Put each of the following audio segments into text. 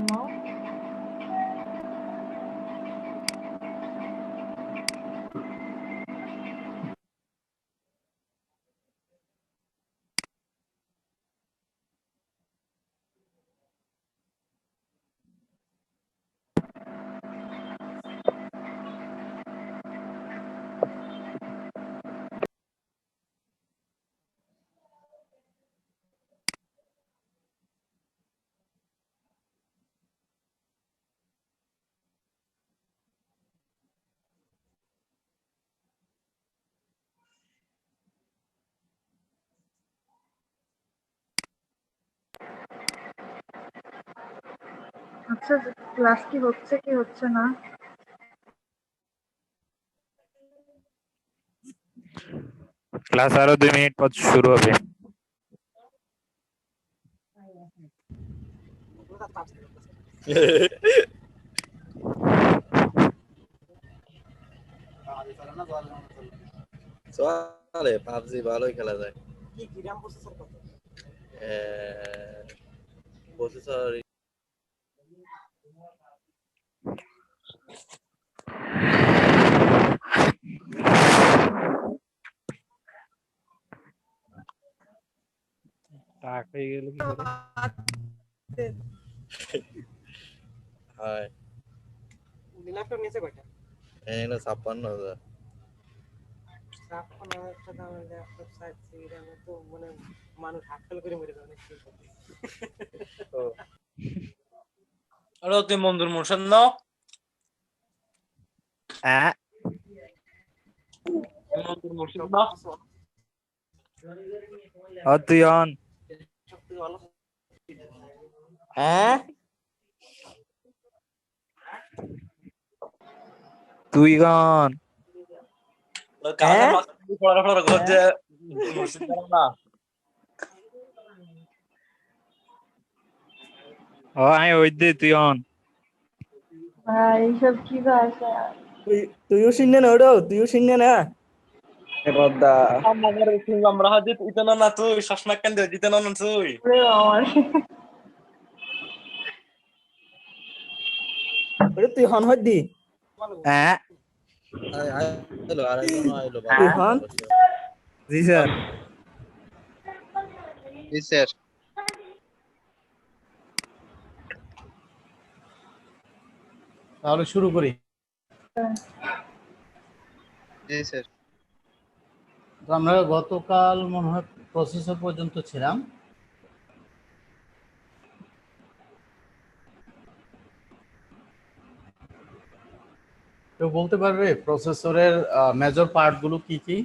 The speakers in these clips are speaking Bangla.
নামাও। আচ্ছা, ক্লাস কি হচ্ছে কি হচ্ছে না? ক্লাস আরো 2 মিনিট পর শুরু হবে। চলে পাবজি ভালোই খেলা যায়। কি RAM প্রসেসর কত? প্রসেসর টাক হয়ে গেল কি করে? হয় ল্যাপটপ নিচে কয়টা? এখানে 56,000। 56,000 টাকা দামের ল্যাপটপ চাইছি, RAM তো মানে মানুষ হাততালি করে মরে যাবে। হ্যালো, তুই মঞ্জুর মোর্শেদ নাও? হ্যাঁ, মঞ্জুর মোর্শেদ নাও? তুই অন। হ্যাঁ, তুই গন। কাজের মাঝখানে পড়াশোনা করছে মোর্শেদ না। আমি ওই দে, তুই অন। ভাই এইসব কি ভাষা? তুইও শুনে না ওটাও, তুইও শুনে না আমরা হাজির দিতে না তুই সসময় কেন দিতে না তুই। ওরে আমার ওটা তুই হন হই দি হ্যাঁ, আইলো আরেকজন আইলো তুই হন। জি স্যার। জি স্যার। তাহলে শুরু করি। জি স্যার। তো আমরা গতকাল মনে হয় প্রসেসর পর্যন্ত ছিলাম। তো বলতে পারবে প্রসেসরের মেজর পার্টগুলো কি কি?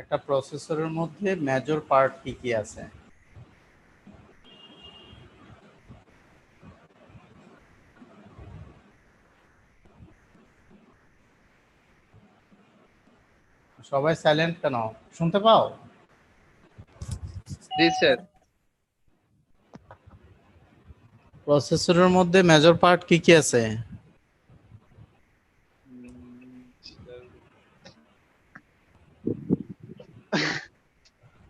একটা প্রসেসরের মধ্যে মেজর পার্ট কি কি আছে? সবাই সাইলেন্ট কেন? শুনতে পাও? জি স্যার। প্রসেসরের মধ্যে মেজর পার্ট কি কি আছে?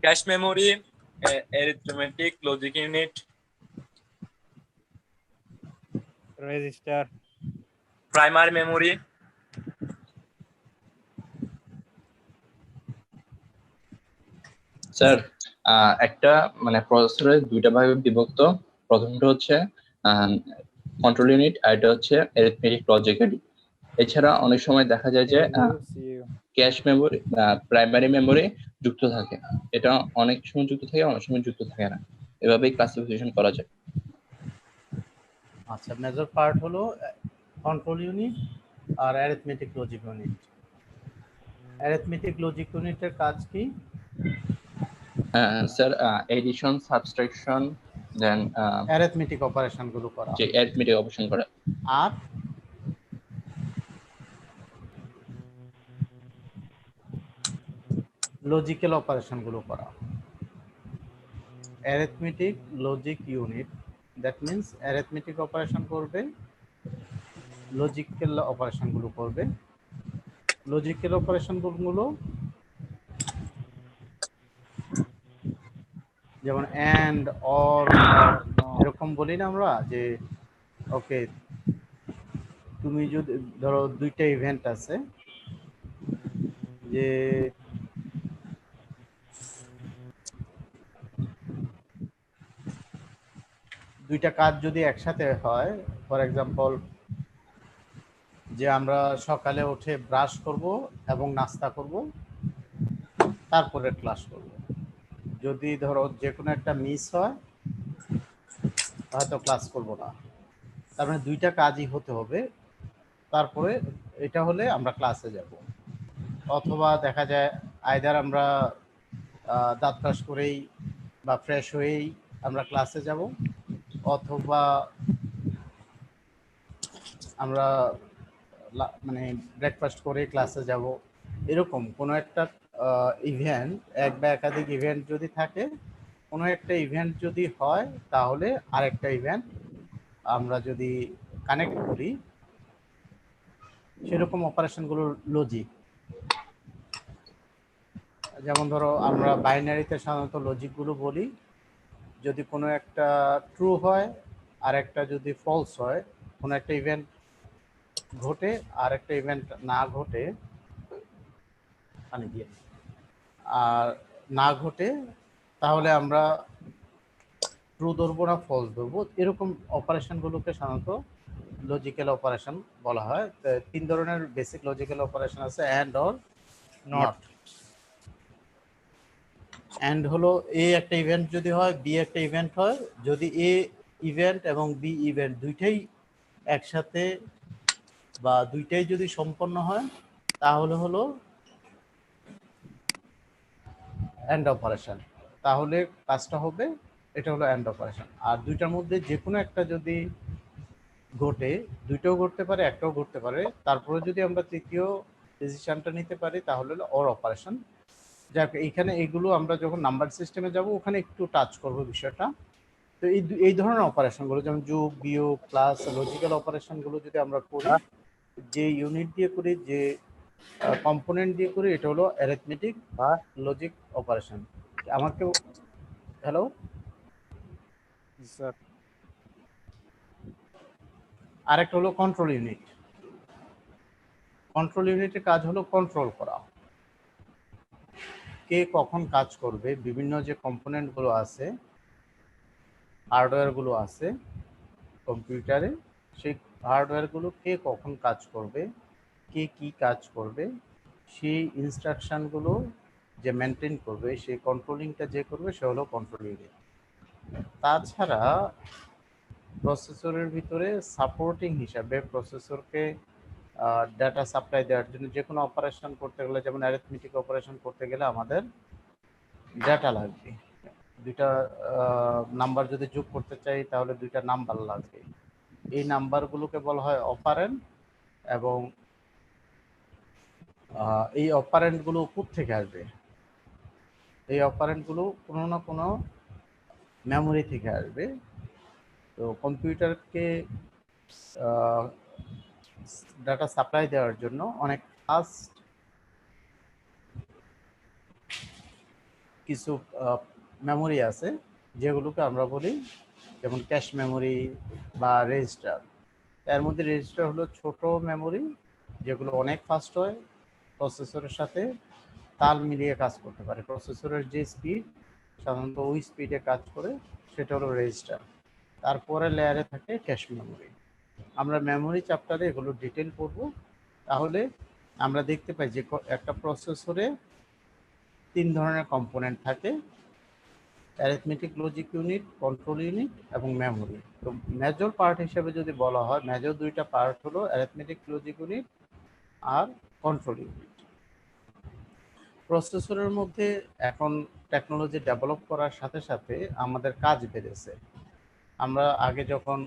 Cache memory, arithmetic logic unit, register, primary memory. Sir একটা মানে প্রসেসরের দুইটা ভাগে বিভক্ত। প্রথমটা হচ্ছে কন্ট্রোল ইউনিট আর এটা হচ্ছে অ্যারিথমেটিক লজিক ইউনিট। এছাড়া অনেক সময় দেখা যায় যে ক্যাশ মেমোরি প্রাইমারি মেমোরি যুক্ত থাকে। এটা অনেক সময় যুক্ত থাকে, অনেক সময় যুক্ত থাকে না। এভাবেই ক্লাসিফিকেশন করা যায়। আচ্ছা, মেজর পার্ট হলো কন্ট্রোল ইউনিট আর arithmetic logic unit. Arithmetic logic ইউনিটের কাজ কি? Sir addition, subtraction, then arithmetic অপারেশনগুলো করা। যে অ্যারিথমেটিক অপারেশন করা। আর লজিক্যাল অপারেশনগুলো করা। Arithmetic logic unit, that means arithmetic operation করবে, লজিক্যাল অপারেশনগুলো করবে। লজিক্যাল অপারেশন গুলো যেমন অ্যান্ড, অর, এরকম বলি না আমরা যে ওকে তুমি যদি ধরো দুইটা ইভেন্ট আছে যে দুইটা কাজ যদি একসাথে হয়, ফর এক্সাম্পল যে আমরা সকালে উঠে ব্রাশ করব এবং নাস্তা করব, তারপরে ক্লাস করব। যদি ধরো যে কোনো একটা মিস হয় হয়তো ক্লাস করব না, তার মানে দুইটা কাজই হতে হবে, তারপরে এটা হলে আমরা ক্লাসে যাব। অথবা দেখা যায় আইদার আমরা দাঁত ব্রাশ করেই বা ফ্রেশ হয়েই আমরা ক্লাসে যাব, অথবা আমরা মানে ব্রেকফাস্ট করে ক্লাসে যাব। এরকম কোনো একটা ইভেন্ট, এক বা একাধিক ইভেন্ট যদি থাকে, কোনো একটা ইভেন্ট যদি হয় তাহলে আরেকটা ইভেন্ট আমরা যদি কানেক্ট করি, সেরকম অপারেশনগুলোর লজিক। যেমন ধরো আমরা বাইনারিতে সাধারণত লজিকগুলো বলি, যদি কোনো একটা ট্রু হয় আর একটা যদি ফলস হয়, কোনো একটা ইভেন্ট ঘটে আর একটা ইভেন্ট না ঘটে, আর না ঘটে, তাহলে আমরা ট্রু ধরবো না ফলস ধরবো। এরকম অপারেশনগুলোকে সাধারণত লজিক্যাল অপারেশন বলা হয়। তিন ধরনের বেসিক লজিক্যাল অপারেশন আছে, অ্যান্ড, অর, নট। অ্যান্ড হলো এ একটা ইভেন্ট যদি হয়, বি একটা ইভেন্ট হয়, যদি এ ইভেন্ট এবং বি ইভেন্ট দুইটাই একসাথে বা দুইটাই যদি সম্পন্ন হয়, তাহলে হলো অ্যান্ড অপারেশন, তাহলে কাজটা হবে, এটা হলো অ্যান্ড অপারেশন। আর দুইটার মধ্যে যে কোনো একটা যদি ঘটে, দুইটাও ঘটতে পারে, একটাও ঘটতে পারে, তারপরে যদি আমরা তৃতীয় ডিসিশনটা নিতে পারি, তাহলে হলো অর অপারেশন। যাক, এইখানে এগুলো আমরা যখন নাম্বার সিস্টেমে যাব ওখানে একটু টাচ করব বিষয়টা। তো এই ধরনের অপারেশনগুলো যেমন যোগ, বিয়োগ, প্লাস, লজিক্যাল অপারেশনগুলো যদি আমরা করি, যে ইউনিট দিয়ে করি, যে কম্পোনেন্ট দিয়ে করি, এটা হলো অ্যারিথমেটিক লজিক অপারেশন। আমাকে হ্যালো স্যার আরেকটা হলো কন্ট্রোল ইউনিট। কন্ট্রোল ইউনিটের কাজ হলো কন্ট্রোল করা, কে কখন কাজ করবে। বিভিন্ন যে কম্পোনেন্টগুলো আছে, হার্ডওয়্যারগুলো আছে কম্পিউটারে, সেই হার্ডওয়্যারগুলো কে কখন কাজ করবে, কে কি কাজ করবে, সেই ইনস্ট্রাকশনগুলো যে মেনটেন করবে, সেই কন্ট্রোলিংটা যে করবে, সে হলো কন্ট্রোল ইউনিট। তাছাড়া প্রসেসরের ভিতরে সাপোর্টিং হিসাবে প্রসেসরকে ডাটা সাপ্লাই দেওয়ার জন্য যে কোনো অপারেশন করতে গেলে, যেমন অ্যারিথমেটিক অপারেশন করতে গেলে আমাদের ডাটা লাগবে। দুইটা নাম্বার যদি যোগ করতে চাই তাহলে দুইটা নাম্বার লাগবে। এই নাম্বারগুলোকে বলা হয় অপারেন্ট, এবং এই অপারেন্টগুলো কোথা থেকে আসবে? এই অপারেন্টগুলো কোনো না কোনো মেমোরি থেকে আসবে। তো কম্পিউটারকে ডাটা সাপ্লাই দেওয়ার জন্য অনেক ফাস্ট কিছু মেমোরি আছে, যেগুলোকে আমরা বলি যেমন ক্যাশ মেমোরি বা রেজিস্টার। এর মধ্যে রেজিস্টার হলো ছোট মেমোরি, যেগুলো অনেক ফাস্ট হয়, প্রসেসরের সাথে তাল মিলিয়ে কাজ করতে পারে। প্রসেসরের যে স্পিড, সাধারণত ওই স্পিডে কাজ করে, সেটা হলো রেজিস্টার। তারপরে লেয়ারে থাকে ক্যাশ মেমোরি। আমরা মেমোরি চ্যাপ্টারে এগুলো ডিটেল পড়ব। তাহলে আমরা দেখতে পাই যে একটা প্রসেসরে তিন ধরনের কম্পোনেন্ট থাকে, arithmetic logic unit, control unit এবং মেমোরি। তো মেজর পার্ট হিসেবে যদি বলা হয়, মেজর দুইটা পার্ট হলো অ্যারিথমেটিক লজিক ইউনিট আর কন্ট্রোল ইউনিট। প্রসেসরের মধ্যে এখন টেকনোলজি ডেভেলপ করার সাথে সাথে আমাদের কাজ বেড়েছে। আমরা আগে যখন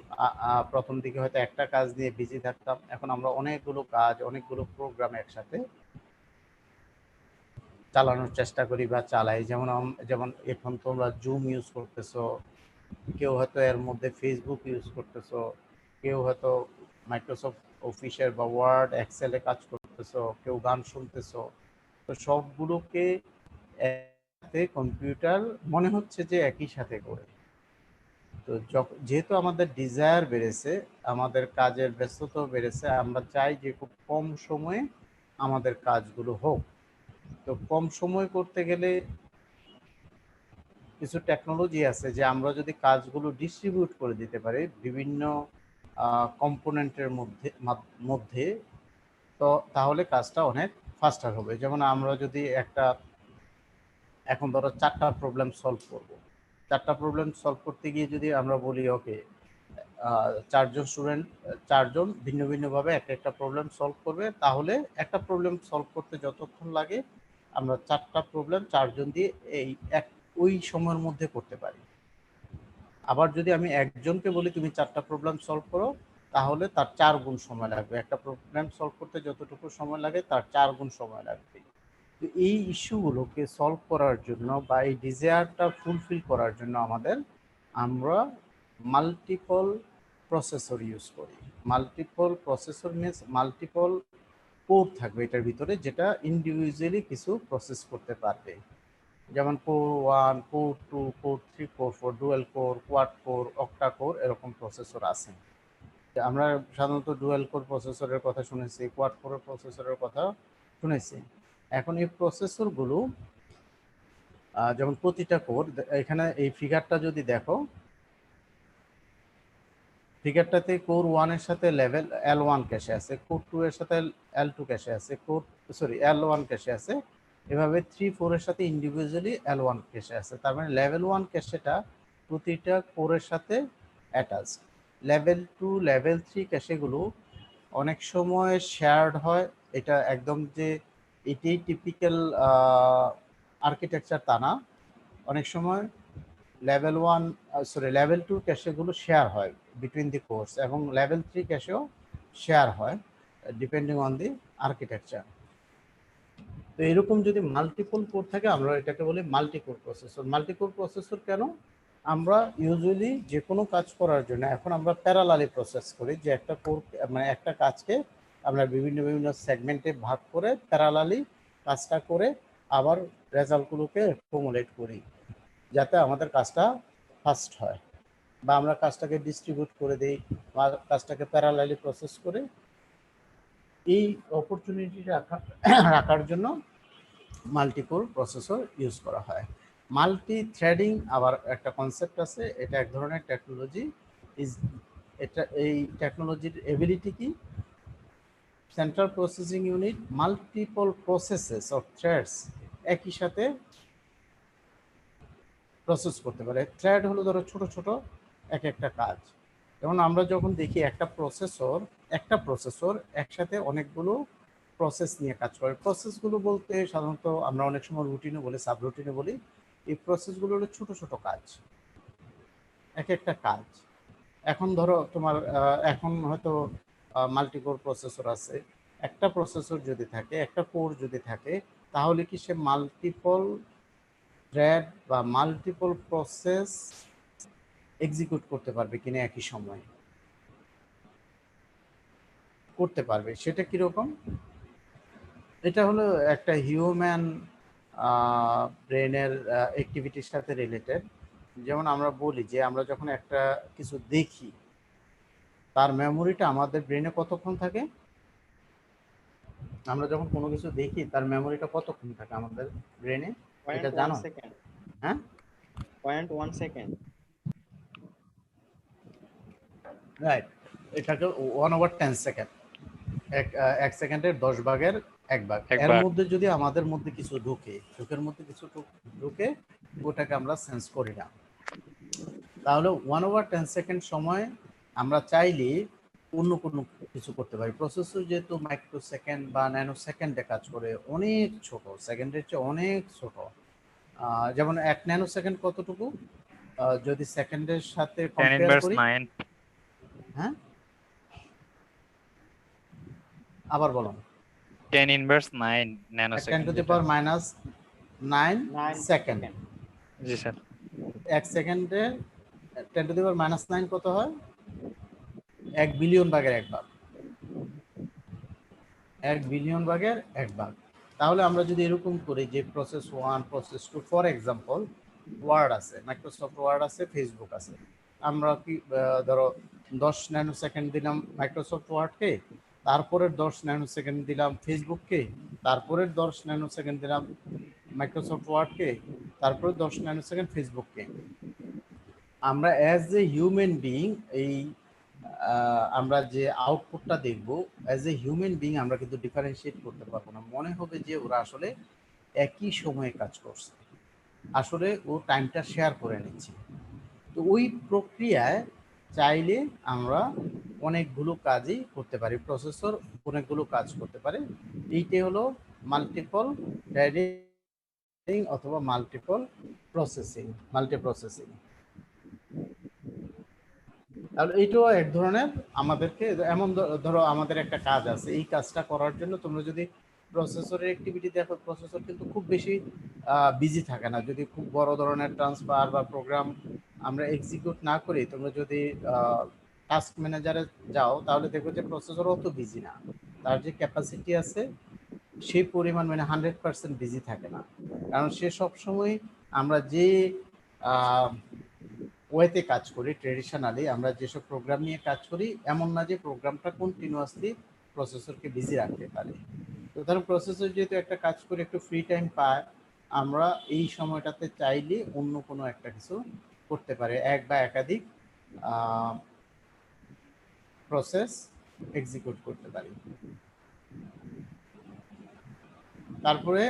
প্রথম দিকে হয়তো একটা কাজ নিয়ে বিজি থাকতাম, এখন আমরা অনেকগুলো কাজ, অনেকগুলো প্রোগ্রাম একসাথে চালানোর চেষ্টা করি বা চালাই। যেমন এখন তোমরা জুম ইউজ করতেছো, কেউ হয়তো এর মধ্যে ফেসবুক ইউজ করতেছো, কেউ হয়তো মাইক্রোসফট অফিসের বা ওয়ার্ড এক্সেলে কাজ করতেছো, কেউ গান শুনতেছো, তো সবগুলোকে একসাথে কম্পিউটার মনে হচ্ছে যে একই সাথে করে। তো যেহেতু আমাদের ডিজায়ার বেড়েছে, আমাদের কাজের ব্যস্ততা বেড়েছে, আমরা চাই যে খুব কম সময়ে আমাদের কাজগুলো হোক। তো কম সময় করতে গেলে কিছু টেকনোলজি আছে যে আমরা যদি কাজগুলো ডিস্ট্রিবিউট করে দিতে পারি বিভিন্ন কম্পোনেন্টের মধ্যে তো তাহলে কাজটা অনেক ফাস্টার হবে। যেমন আমরা যদি এখন ধরো 4টা প্রবলেম সলভ করব, 4টা প্রবলেম সলভ করতে গিয়ে যদি আমরা বলি ওকে 4জন স্টুডেন্ট 4জন ভিন্ন ভিন্নভাবে একটা প্রবলেম সলভ করবে, তাহলে একটা প্রবলেম সলভ করতে যতক্ষণ লাগে আমরা 4টা প্রবলেম 4জন দিয়ে ওই সময়ের মধ্যে করতে পারি। আবার যদি আমি একজনকে বলি তুমি 4টা প্রবলেম সলভ করো, তাহলে তার 4 গুণ সময় লাগবে। একটা প্রবলেম সলভ করতে যতটুকু সময় লাগে তার 4 গুণ সময় লাগবে। তো এই ইস্যুগুলোকে সলভ করার জন্য বা এই ডিজায়ারটা ফুলফিল করার জন্য আমরা মাল্টিপল প্রসেসর ইউজ করি। Multiple processor means multiple core থাকবে এটার ভিতরে, যেটা ইন্ডিভিজুয়ালি কিছু প্রসেস করতে পারবে। যেমন core 1, core 2, core 3, core 4, dual core, quad core, octa core এরকম প্রসেসর আছে। আমরা সাধারণত ডুয়েল কোর প্রসেসরের কথা শুনেছি, কোয়াড কোরের প্রসেসরের কথা শুনেছি। এখন এই প্রসেসরগুলো যেমন প্রতিটা কোর, এখানে এই ফিগারটা যদি দেখো, ফিগারটাতে কোর 1 এর সাথে লেভেল L1 ক্যাশে আছে, কোর 2 এর সাথে L2 ক্যাশে আছে, L1 ক্যাশে আছে, এভাবে 3, 4 এর সাথে ইন্ডিভিজুয়ালি L1 ক্যাশে আছে। তার মানে লেভেল 1 ক্যাশেটা প্রতিটা কোরের সাথে অ্যাটাচ। লেভেল 2, লেভেল 3 ক্যাশেগুলো অনেক সময় শেয়ার্ড হয়। এটা একদম যে এটাই টিপিক্যাল আর্কিটেকচার তা না। অনেক সময় লেভেল 2 ক্যাশেগুলো শেয়ার হয় বিটুইন দি কোর্স, এবং লেভেল 3 ক্যাশেও শেয়ার হয় ডিপেন্ডিং অন দি আর্কিটেকচার। তো এরকম যদি মাল্টিপল কোর থাকে আমরা এটাকে বলি multi core processor. Multi core processor কেন? আমরা ইউজুয়ালি যে কোনো কাজ করার জন্য এখন আমরা প্যারালালি প্রসেস করি, যে একটা কোর মানে একটা কাজকে আমরা বিভিন্ন সেগমেন্টে ভাগ করে প্যারালালি কাজটা করে আবার রেজাল্টগুলোকে অ্যাকুমুলেট করি যাতে আমাদের কাজটা ফাস্ট হয়, বা আমরা কাজটাকে ডিস্ট্রিবিউট করে দিই বা কাজটাকে প্যারালালি প্রসেস করে। এই অপরচুনিটি রাখার জন্য মাল্টিকোর প্রসেসর ইউজ করা হয়। মাল্টি থ্রেডিং আবার একটা কনসেপ্ট আছে, এটা এক ধরনের টেকনোলজি। এই টেকনোলজির এবিলিটি কি? Central processing unit multiple processes of threads একই সাথে প্রসেস করতে পারে। থ্রেড হলো ধরো ছোট ছোট একটা কাজ। যেমন আমরা যখন দেখি একটা প্রসেসর একসাথে অনেকগুলো প্রসেস নিয়ে কাজ করে। প্রসেসগুলো বলতে সাধারণত আমরা অনেক সময় রুটিনে বলি, সাব রুটিনে বলি। এই প্রসেসগুলো হলো ছোট ছোট কাজ, একটা কাজ। এখন ধরো তোমার এখন হয়তো মাল্টিকোর প্রসেসর আছে, একটা প্রসেসর যদি থাকে, একটা কোর যদি থাকে, তাহলে কি সে মাল্টিপল থ্রেড বা মাল্টিপল প্রসেস এক্সিকিউট করতে পারবে কিনা একই সময়ে? করতে পারবে। সেটা কিরকম? এটা হলো একটা হিউম্যান ব্রেনের অ্যাক্টিভিটির সাথে রিলেটেড। যেমন আমরা বলি যে আমরা যখন একটা কিছু দেখি, তার মেমোরিটা আমাদের ব্রেনে কতক্ষণ থাকে? আমরা যখন কোনো কিছু দেখি তার মেমোরিটা কতক্ষণ থাকে আমাদের ব্রেনে, এটা জানো? হ্যাঁ, 0.1 সেকেন্ড। রাইট। এটাকে 1/10 সেকেন্ড, এক সেকেন্ডের 10 ভাগের 1 ভাগ। এর মধ্যে যদি আমাদের মধ্যে কিছু চোখের মধ্যে কিছু ঢুকে, ওটাকে আমরা সেন্স করি না। তাহলে 1/10 সেকেন্ড সময় আমরা চাইলে অন্য কোনো কিছু করতে পারি। প্রসেসর যেহেতু মাইক্রো সেকেন্ড বা ন্যানো সেকেন্ডে কাজ করে, অনেক ছোট, সেকেন্ডের চেয়ে অনেক ছোট। যেমন 1 ন্যানো সেকেন্ড কতটুকু? যদি সেকেন্ডের সাথে কম্পেয়ার করি, হ্যাঁ আবার বলো। 10⁻৯ ন্যানোসেকেন্ড, 10⁻৯ সেকেন্ড। জি স্যার। 1 সেকেন্ডে 10⁻৯ কত হয়? 1 বিলিয়ন ভাগের 1 ভাগ। 1 বিলিয়ন ভাগের 1 ভাগ। তাহলে আমরা যদি এরকম করি যে process 1 process 2 for example Word আছে, মাইক্রোসফট ওয়ার্ড আছে, ফেসবুক আছে, আমরা কি ধরো 10 ন্যানো সেকেন্ড দিলাম মাইক্রোসফট ওয়ার্ডকে, তারপরের 10 ন্যানো সেকেন্ড দিলাম ফেসবুককে, তারপরের 10 ন্যানো সেকেন্ড দিলাম মাইক্রোসফট ওয়ার্ডকে, তারপরে 10 ন্যানো সেকেন্ড ফেসবুককে। আমরা অ্যাজ এ হিউম্যান বিইং এই আমরা যে আউটপুটটা দেখব অ্যাজ এ হিউম্যান বিইং আমরা কিন্তু ডিফারেন্সিয়েট করতে পারবো না, মনে হবে যে ওরা আসলে একই সময়ে কাজ করছে, আসলে ও টাইমটা শেয়ার করে নিচ্ছে। তো ওই প্রক্রিয়ায় চাইলে আমরা অনেকগুলো কাজই করতে পারি, প্রসেসর অনেকগুলো কাজ করতে পারে। এইটাই হলো মাল্টিপল থ্রেডিং অথবা মাল্টিপল প্রসেসিং, মাল্টিপ্রসেসিং। আর এইটাও এক ধরনের আমাদেরকে এমন ধরো আমাদের একটা কাজ আছে, এই কাজটা করার জন্য তোমরা যদি প্রসেসরের অ্যাক্টিভিটি দেখো, প্রসেসর কিন্তু খুব বেশি বিজি থাকে না। যদি খুব বড় ধরনের ট্রান্সফার বা প্রোগ্রাম আমরা এক্সিকিউট না করি, তোমরা যদি টাস্ক ম্যানেজারে যাও তাহলে দেখো যে প্রসেসর অত বিজি না, তার যে ক্যাপাসিটি আছে সেই পরিমাণ মানে 100% বিজি থাকে না, কারণ সে সবসময় আমরা যে ওয়েতে কাজ করি ট্রেডিশনালি, আমরা যেসব প্রোগ্রাম নিয়ে কাজ করি এমন না যে প্রোগ্রামটা কন্টিনিউয়াসলি প্রসেসরকে বিজি রাখতে পারে। তো ধরো প্রসেসর যেহেতু একটা কাজ করে একটু ফ্রি টাইম পায়, আমরা এই সময়টাতে চাইলে অন্য কোনো একটা কিছু করতে পারি, এক বা একাধিক প্রসেস এক্সিকিউট করতে পারি। তারপরে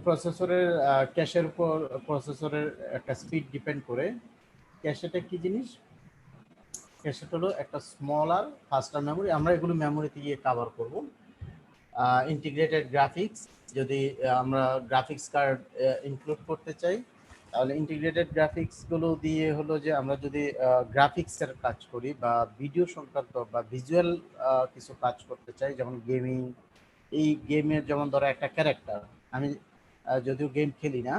প্রসেসরের ক্যাশের উপর প্রসেসরের একটা স্পিড ডিপেন্ড করে। ক্যাশেটা কি জিনিস? ক্যাশেটা হলো একটা স্মলার ফাস্টার মেমোরি, আমরা এগুলো মেমোরিতে গিয়ে কভার করব। ইন্টিগ্রেটেড গ্রাফিক্স, যদি আমরা গ্রাফিক্স কার্ড ইনক্লুড করতে চাই তাহলে ইন্টিগ্রেটেড গ্রাফিক্সগুলো দিয়ে হলো যে আমরা যদি গ্রাফিক্সের কাজ করি বা ভিডিও সংক্রান্ত বা ভিজুয়াল কিছু কাজ করতে চাই, যেমন গেমিং, এই গেমের যেমন ধরো একটা ক্যারেক্টার, আমি যদিও গেম খেলি না,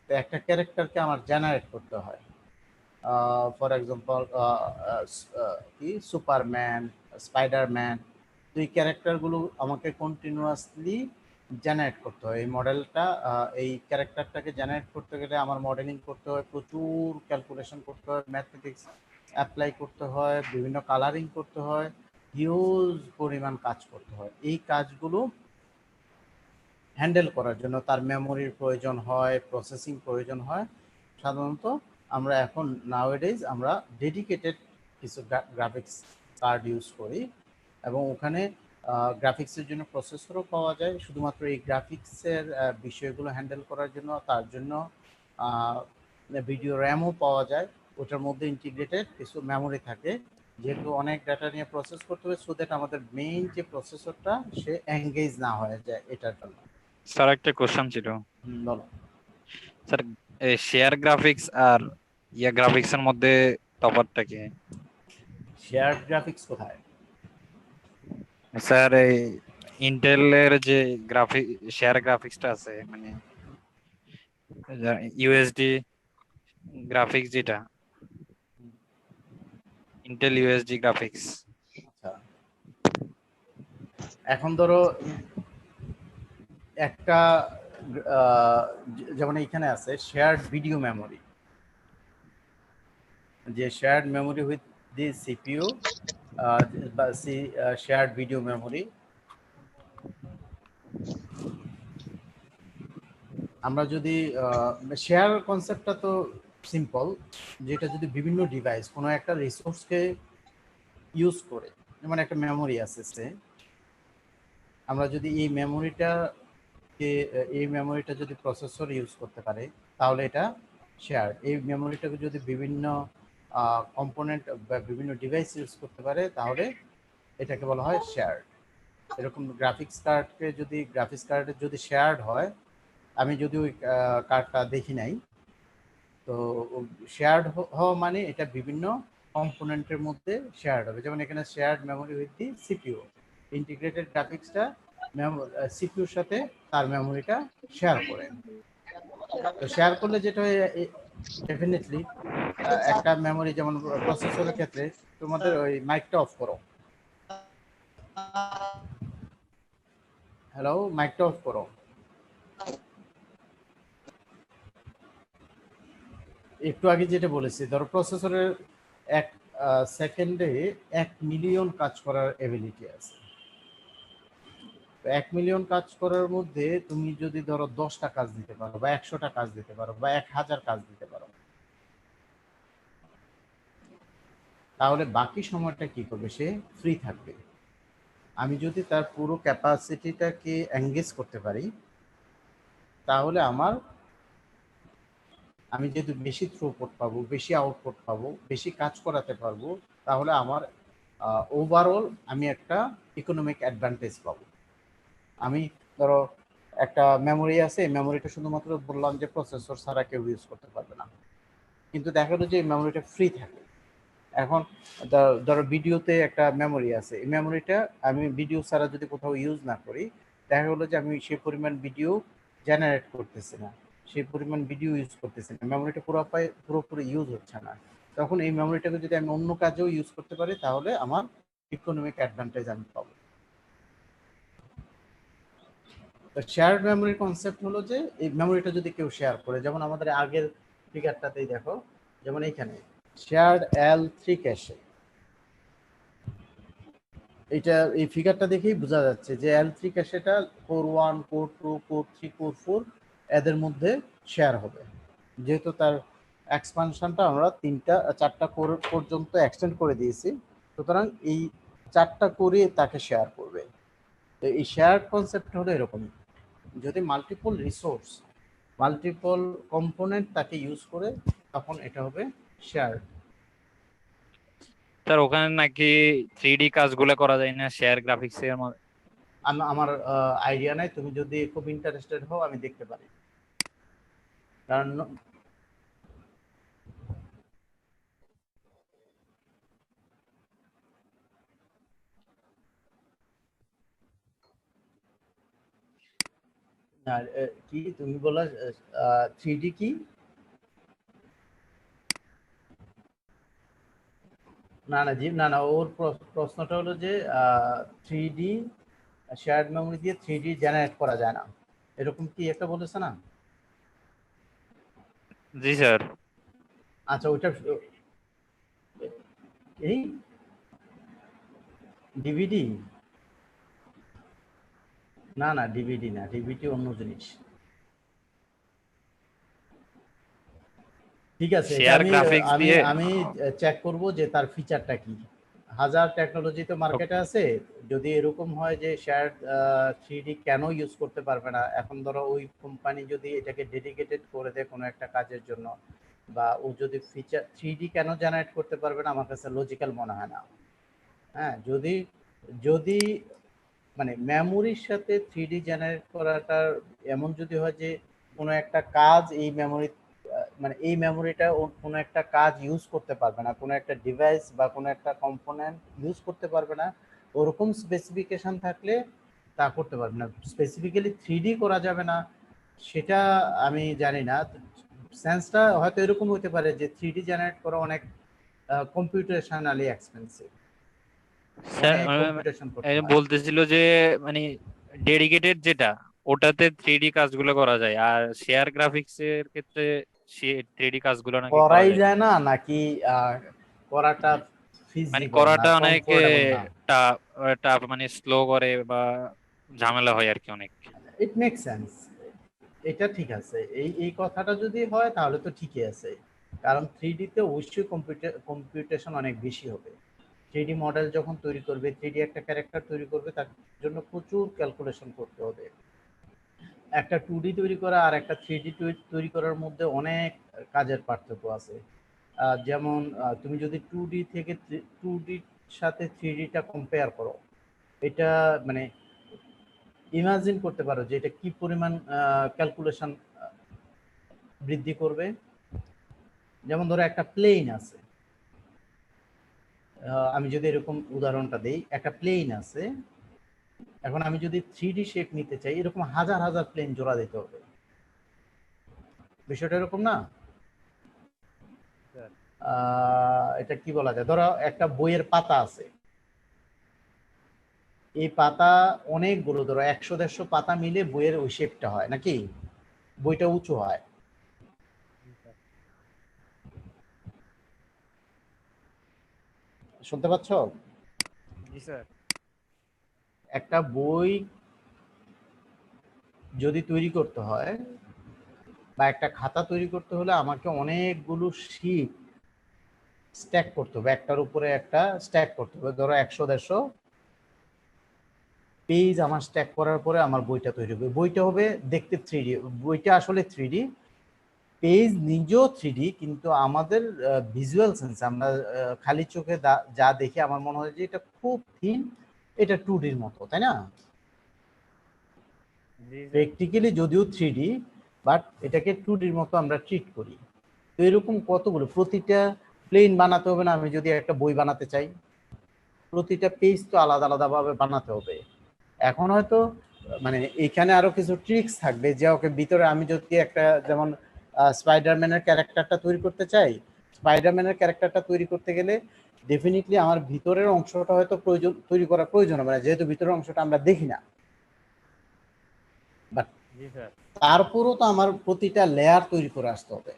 তো একটা ক্যারেক্টারকে আমার জেনারেট করতে হয়। ফর এক্সাম্পল কি সুপারম্যান, স্পাইডারম্যান, তো এই ক্যারেক্টারগুলো আমাকে কন্টিনিউয়াসলি জেনারেট করতে হয়। এই মডেলটা এই ক্যারেক্টারটাকে জেনারেট করতে গেলে আমার মডেলিং করতে হয়, প্রচুর ক্যালকুলেশন করতে হয়, ম্যাথমেটিক্স অ্যাপ্লাই করতে হয়, বিভিন্ন কালারিং করতে হয়, হিউজ পরিমাণ কাজ করতে হয়। এই কাজগুলো হ্যান্ডেল করার জন্য তার মেমোরির প্রয়োজন হয়, প্রসেসিং প্রয়োজন হয়। সাধারণত আমরা এখন নাওএডেজ আমরা ডেডিকেটেড কিছু গ্রাফিক্স কার্ড ইউজ করি এবং ওখানে গ্রাফিক্সের জন্য প্রসেসরও পাওয়া যায়, শুধুমাত্র এই গ্রাফিক্সের বিষয়গুলো হ্যান্ডেল করার জন্য তার জন্য ভিডিও র্যামও পাওয়া যায়। ওটার মধ্যে ইন্টিগ্রেটেড কিছু মেমোরি থাকে, যেহেতু অনেক ডাটা নিয়ে প্রসেস করতে হবে, সো দ্যাট আমাদের মেইন যে প্রসেসরটা সে এঙ্গেজ না হয়ে যায় এটার জন্য। স্যার একটা কোশ্চেন ছিল। বলো স্যার, শেয়ার গ্রাফিক্স আর গ্রাফিক্স এর মধ্যে তফাৎটা কি? শেয়ার্ড গ্রাফিক্স কোথায়? স্যার এই ইন্টেলের যে শেয়ার গ্রাফিক্সটা আছে, মানে ইউএসডি গ্রাফিক্স, যেটা ইন্টেল ইউএসডি গ্রাফিক্স। আচ্ছা, এখন ধরো একটা যেমন এখানে আছে শেয়ার্ড ভিডিও মেমোরি, যে shared memory with the CPU বা শেয়ার্ড ভিডিও মেমোরি। আমরা যদি শেয়ার কনসেপ্টটা তো সিম্পল, যেটা যদি বিভিন্ন ডিভাইস কোনো একটা রিসোর্সকে ইউজ করে, যেমন একটা মেমোরি আছে সে, আমরা যদি এই মেমোরিটা যদি প্রসেসর ইউজ করতে পারে তাহলে এটা শেয়ার। এই মেমোরিটাকে যদি বিভিন্ন কম্পোনেন্ট বা বিভিন্ন ডিভাইস ইউজ করতে পারে তাহলে এটাকে বলা হয় শেয়ার। এরকম গ্রাফিক্স কার্ডে যদি শেয়ার্ড হয়, আমি যদি ওই কার্ডটা দেখি নাই, তো শেয়ার্ড হওয়া মানে এটা বিভিন্ন কম্পোনেন্টের মধ্যে শেয়ার্ড হবে। যেমন এখানে shared memory with the CPU, integrated গ্রাফিক্সটা সিপিইউর সাথে তার মেমোরিটা শেয়ার করে। তো শেয়ার করলে যেটা হয় ডেফিনেটলি একটা মেমোরি, যেমন প্রসেসরের ক্ষেত্রে তোমাদের ওই মাইকটা অফ করো, হ্যালো, মাইকটা অফ করো। একটু আগে যেটা বলেছি, ধরো প্রসেসরের এক সেকেন্ডে 1 মিলিয়ন কাজ করার এবিলিটি আছে। 1 মিলিয়ন কাজ করার মধ্যে তুমি যদি ধরো 10টা কাজ দিতে পারো বা 100টা কাজ দিতে পারো বা 1000 কাজ দিতে পারো, তাহলে বাকি সময়টা কি করবে? সে ফ্রি থাকবে। আমি যদি তার পুরো ক্যাপাসিটিটাকে এঙ্গেজ করতে পারি, তাহলে আমি যেহেতু বেশি থ্রুপুট পাবো, বেশি আউটপুট পাবো, বেশি কাজ করাতে পারবো, তাহলে আমার ওভারঅল আমি একটা ইকোনমিক অ্যাডভান্টেজ পাবো। আমি ধরো একটা মেমোরি আছে, মেমোরিটা শুধুমাত্র বললাম যে প্রসেসর ছাড়া কেউ ইউজ করতে পারবে না, কিন্তু দেখা গেলো যে মেমোরিটা ফ্রি থাকে। এখন ধরো ভিডিওতে একটা মেমোরি আছে, এই মেমোরিটা আমি ভিডিও ছাড়া যদি কোথাও ইউজ না করি, দেখা গেলো যে আমি সেই পরিমাণ ভিডিও জেনারেট করতেছি না, সেই পরিমাণ ভিডিও ইউজ করতেছি না, মেমোরিটা পুরোপুরি ইউজ হচ্ছে না। তখন এই মেমোরিটাকে যদি আমি অন্য কাজেও ইউজ করতে পারি, তাহলে আমার ইকোনমিক অ্যাডভান্টেজ আমি পাবো। তো শেয়ার্ড মেমোরির কনসেপ্ট হলো যে এই মেমোরিটা যদি কেউ শেয়ার করে, যেমন আমাদের আগের ফিগারটাতেই দেখো, যেমন এইখানে শেয়ার্ড L3 ক্যাশে, এটা এই ফিগারটা দেখেই বোঝা যাচ্ছে যে L3 ক্যাশেটা কোর 1, কোর 2, কোর 3, কোর 4 এদের মধ্যে শেয়ার হবে। যেহেতু তার এক্সপানশনটা আমরা 4টা কোর পর্যন্ত এক্সটেন্ড করে দিয়েছি, সুতরাং এই 4টা কোরে তাকে শেয়ার করবে। তো এই শেয়ার কনসেপ্ট হলো এরকম, যদি মাল্টিপল রিসোর্স, মাল্টিপল কম্পোনেন্ট তাকে ইউজ করে, তখন এটা হবে শেয়ার। স্যার ওখানে নাকি 3D কাজগুলো করা যায় না শেয়ার গ্রাফিক্স এর মধ্যে? আমার আইডিয়া নাই, তুমি যদি খুব ইন্টারেস্টেড হও আমি দেখতে পারি। কারণ কি তুমি বলা 3D কি? না, ওর প্রশ্নটা হলো যে 3D শেয়ার্ড মেমোরি দিয়ে 3D জেনারেট করা যায় না, এরকম কি একটা বলেছে না? জি স্যার। আচ্ছা, ওইটা এই ডিভিডি না, ডিভিডি না, ডিভিডি অন্য জিনিস। ঠিক আছে, এটা শেয়ার গ্রাফিক্স আমি দিয়ে আমি চেক করব যে তার ফিচারটা কি। হাজার টেকনোলজি তো মার্কেটে আছে, যদি এরকম হয় যে শেয়ার 3D কেন ইউজ করতে পারবে না, এখন ধরো ওই কোম্পানি যদি এটাকে ডেডিকেটেড করে দেয় কোনো একটা কাজের জন্য, বা ও যদি ফিচার 3D কেন জেনারেট করতে পারবে না, আমার কাছে লজিক্যাল মনে হয় না। হ্যাঁ, যদি মানে মেমোরির সাথে 3D জেনারেট করাটা এমন যদি হয় যে কোনো একটা কাজ এই মেমোরি, মানে এই মেমোরিটা কোনো একটা কাজ ইউজ করতে পারবে না, কোনো একটা ডিভাইস বা কোনো একটা কম্পোনেন্ট ইউজ করতে পারবে না, ওরকম স্পেসিফিকেশন থাকলে তা করতে পারবে না। স্পেসিফিক্যালি 3D করা যাবে না সেটা আমি জানি না, সেন্সটা হয়তো এরকম হতে পারে যে 3D জেনারেট করা অনেক কম্পিউটেশনালি এক্সপেন্সিভ, স্যার অনেক কম্পিউটেশন করতে হয়। বলতেছিল যে মানে ডেডিকেটেড যেটা ওটাতে 3D কাজগুলো করা যায়, আর শেয়ার গ্রাফিক্স এর ক্ষেত্রে 3D কাজগুলো নাকি করা করাই যায় যায় না নাকি করাটা মানে ফিজিবল না, করাটা অনেক কমফোর্টেবল না? টাফ মানে স্লো করে বা ঝামেলা হয় আর কি অনেক। ইট মেক সেন্স, এটা ঠিক আছে। এই কথাটা যদি হয় তাহলে তো ঠিকই আছে, কারণ 3D তে অবশ্যই কম্পিউটেশন অনেক বেশি হবে। 3D মডেল যখন তৈরি করবে, 3D একটা ক্যারেক্টার তৈরি করবে, তার জন্য প্রচুর ক্যালকুলেশন করতে হবে। একটা 2D তৈরি করা আর একটা 3D তৈরি করার মধ্যে অনেক কাজের পার্থক্য আছে। যেমন তুমি যদি 2D থেকে 2D সাথে 3Dটা কম্পেয়ার করো, এটা মানে ইমাজিন করতে পারো যে এটা কি পরিমাণ ক্যালকুলেশন বৃদ্ধি করবে। যেমন ধরো একটা প্লেন আছে, আমি যদি এরকম উদাহরণটা দেই, একটা প্লেন আছে, এখন আমি যদি 3D শেপ নিতে চাই, এরকম হাজার হাজার প্লেন জোড়া দিতে হবে। বিষয়টা এরকম না? এটা কি বলা যায়, ধরো একটা বইয়ের পাতা আছে, এই পাতা অনেকগুলো, ধরো 100-150 পাতা মিলে বইয়ের ওই শেপটা হয় নাকি, বইটা উঁচু হয়। শুনতে পাচ্ছ? জি স্যার। একটা বই যদি তৈরি করতে হয় বা একটা খাতা তৈরি করতে হলে আমাকে অনেকগুলো শীট স্ট্যাক করতে হবে, একটার উপরে একটা স্ট্যাক করতে হবে। ধরো 100-150 পেজ আমার স্ট্যাক করার পরে আমার বইটা তৈরি হবে। বইটা হবে দেখতে 3D, বইটা আসলে 3D, পেজ নিজেও 3D, কিন্তু আমাদের ভিজুয়াল সেন্স, আমরা খালি চোখে যা দেখি আমার মনে হয় যে এটা খুব থিন, এটা 2Dর মতো, তাই না? জি স্যার। প্র্যাকটিক্যালি যদিও 3D, বাট এটাকে 2Dর মতো আমরা ট্রিট করি। তো এরকম কতগুলো, প্রতিটা প্লেন বানাতে হবে না? আমি যদি একটা বই বানাতে চাই, প্রতিটা পেজ তো আলাদা আলাদা ভাবে বানাতে হবে। এখন হয়তো মানে এখানে আরো কিছু ট্রিক্স থাকবে, যে ওকে ভিতরে আমি যদি একটা, যেমন স্পাইডারম্যানের ক্যারেক্টারটা তৈরি করতে চাই, স্পাইডারম্যানের ক্যারেক্টারটা তৈরি করতে গেলে ডেফিনেটলি আমার ভিতরের অংশটা হয়তো তৈরি করা প্রয়োজন হবে না, যেহেতু ভিতরের অংশটা আমরা দেখি না। But G sir. তারপরও তো আমার প্রতিটা লেয়ার তৈরি করে আসতে হবে।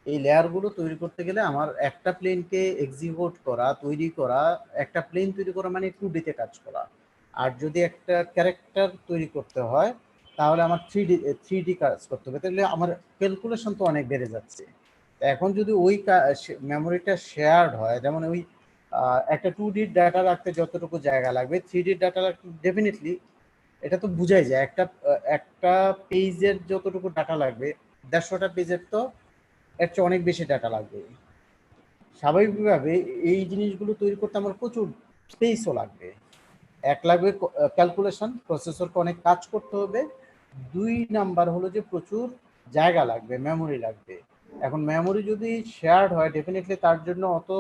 এই লেয়ারগুলো তৈরি করতে গেলে আমার একটা প্লেনকে এক্সিকিউট করা, তৈরি করা, একটা প্লেন তৈরি করা মানে 2D-তে কাজ করা। আর যদি একটা ক্যারেক্টার তৈরি করতে হয় তাহলে আমার 3D কাজ করতে হবে, তাহলে আমার ক্যালকুলেশন তো অনেক বেড়ে যাচ্ছে। এখন যদি ওই মেমোরিটা শেয়ার্ড হয়, যেমন ওই একটা 2D ডাটা রাখতে যতটুকু জায়গা লাগবে, 3D ডাটা রাখতে ডেফিনেটলি এটা তো বুঝাই যায়, একটা পেজের যতটুকু ডাটা লাগবে 150টা পেজের তো এর চেয়ে অনেক বেশি ডাটা লাগবে। স্বাভাবিকভাবে এই জিনিসগুলো তৈরি করতে আমার প্রচুর স্পেসও লাগবে। এক লাগবে ক্যালকুলেশন, প্রসেসরকে অনেক কাজ করতে হবে। 2 নাম্বার হলো যে প্রচুর জায়গা লাগবে, মেমোরি লাগবে। এখন মেমোরি যদি শেয়ার্ড হয় ডেফিনেটলি তার জন্য অত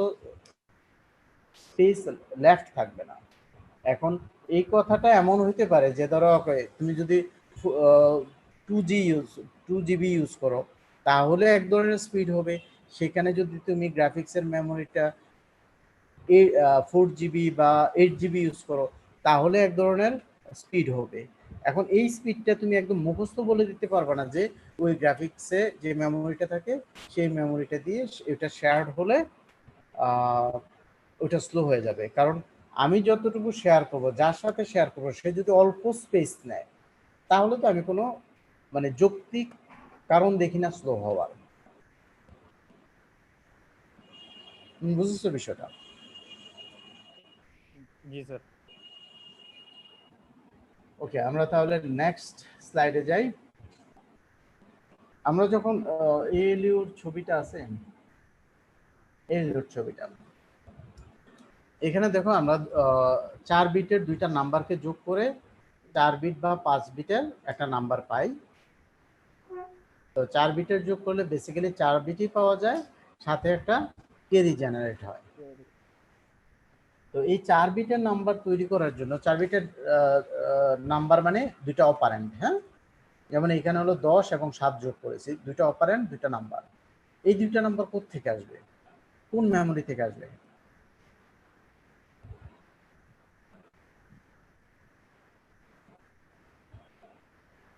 স্পেস লেফট থাকবে না। এখন এই কথাটা এমন হইতে পারে যে ধরো তুমি যদি 2GB ইউজ করো তাহলে এক ধরনের স্পিড হবে, সেখানে যদি তুমি গ্রাফিক্সের মেমোরিটা 4GB বা 8GB ইউজ করো তাহলে এক ধরনের স্পিড হবে। এখন এই স্পিডটা তুমি একদম মুখস্থ বলে দিতে পারবে না যে ওই গ্রাফিক্সে যে মেমোরিটা থাকে সেই মেমোরিটা দিয়ে এটা শেয়ার্ড হলে ওটা স্লো হয়ে যাবে। কারণ আমি যতটুকু শেয়ার করবো, যার সাথে শেয়ার করবো, সে যদি অল্প স্পেস নেয় তাহলে তো আমি কোনো মানে যৌক্তিক কারণ দেখি না স্লো হওয়ার। বুঝেছো বিষয়টা? জি স্যার। ওকে, আমরা তাহলে নেক্সট স্লাইডে যাই। আমরা যখন এএলইউর ছবিটা আছে, এএলইউর ছবিটা এখানে দেখো, আমরা 4 বিটের দুইটা নাম্বারকে যোগ করে 4 বিট বা 5 বিটের একটা নাম্বার পাই। তো 4 বিটের যোগ করলে বেসিক্যালি 4 বিটই পাওয়া যায়, সাথে একটা ক্যারি জেনারেট হয়। তো এই 4 বিটের নাম্বার তৈরি করার জন্য, 4 বিটের নাম্বার মানে দুইটা অপারেন্ড, হ্যাঁ, যেমন এখানে হলো 10 এবং 7 যোগ করেছি, দুইটা অপারেন্ড দুইটা নাম্বার। এই দুইটা নাম্বার কোথা থেকে আসবে, কোন মেমোরি থেকে আসবে?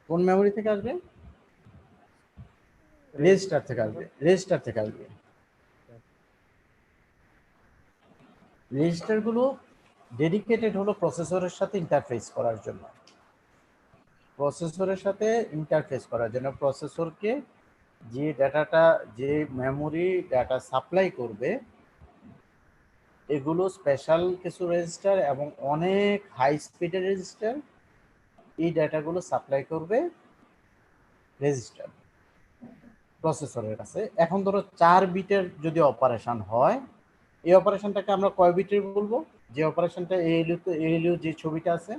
কোন মেমোরি থেকে আসবে? রেজিস্টার থেকে আসবে, রেজিস্টার থেকে আসবে। রেজিস্টারগুলো ডেডিকেটেড হলো প্রসেসরের সাথে ইন্টারফেস করার জন্য, প্রসেসরের সাথে ইন্টারফেস করার জন্য প্রসেসরকে যে ডাটাটা, যে মেমোরি ডাটা সাপ্লাই করবে, এগুলো স্পেশাল কিছু রেজিস্টার এবং অনেক হাই স্পিডের রেজিস্টার, এই ডাটাগুলো সাপ্লাই করবে রেজিস্টার প্রসেসরের কাছে। এখন ধরো 4 বিটের যদি অপারেশন হয়, এই অপারেশনটাকে আমরা কয় বিটের বলবো? যে অপারেশনটা এএলইউ যে ছবিটা আছে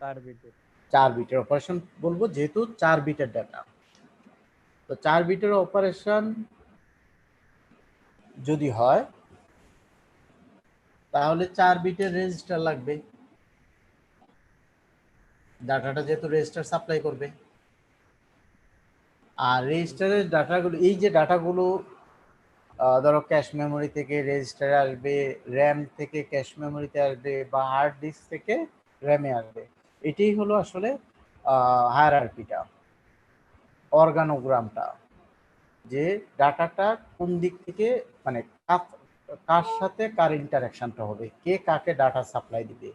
4 বিটের। 4 বিটের অপারেশন বলবো, যেহেতু 4 বিটের ডাটা। তো 4 বিটের অপারেশন যদি হয় তাহলে 4 বিটের রেজিস্টার লাগবে, ডাটাটা যেহেতু রেজিস্টার সাপ্লাই করবে। আর রেজিস্টারের ডাটাগুলো, এই যে ডাটাগুলো ধরো ক্যাশ মেমোরি থেকে রেজিস্টারে আসবে, র্যাম থেকে ক্যাশ মেমোরিতে আসবে, বা হার্ড ডিস্ক থেকে র্যামে আসবে। এটাই হলো আসলে হায়ারার্কিটা, অর্গানোগ্রামটা, যে ডাটাটা কোন দিক থেকে মানে কার সাথে কার ইন্টারাকশনটা হবে, কে কাকে ডাটা সাপ্লাই দিবে।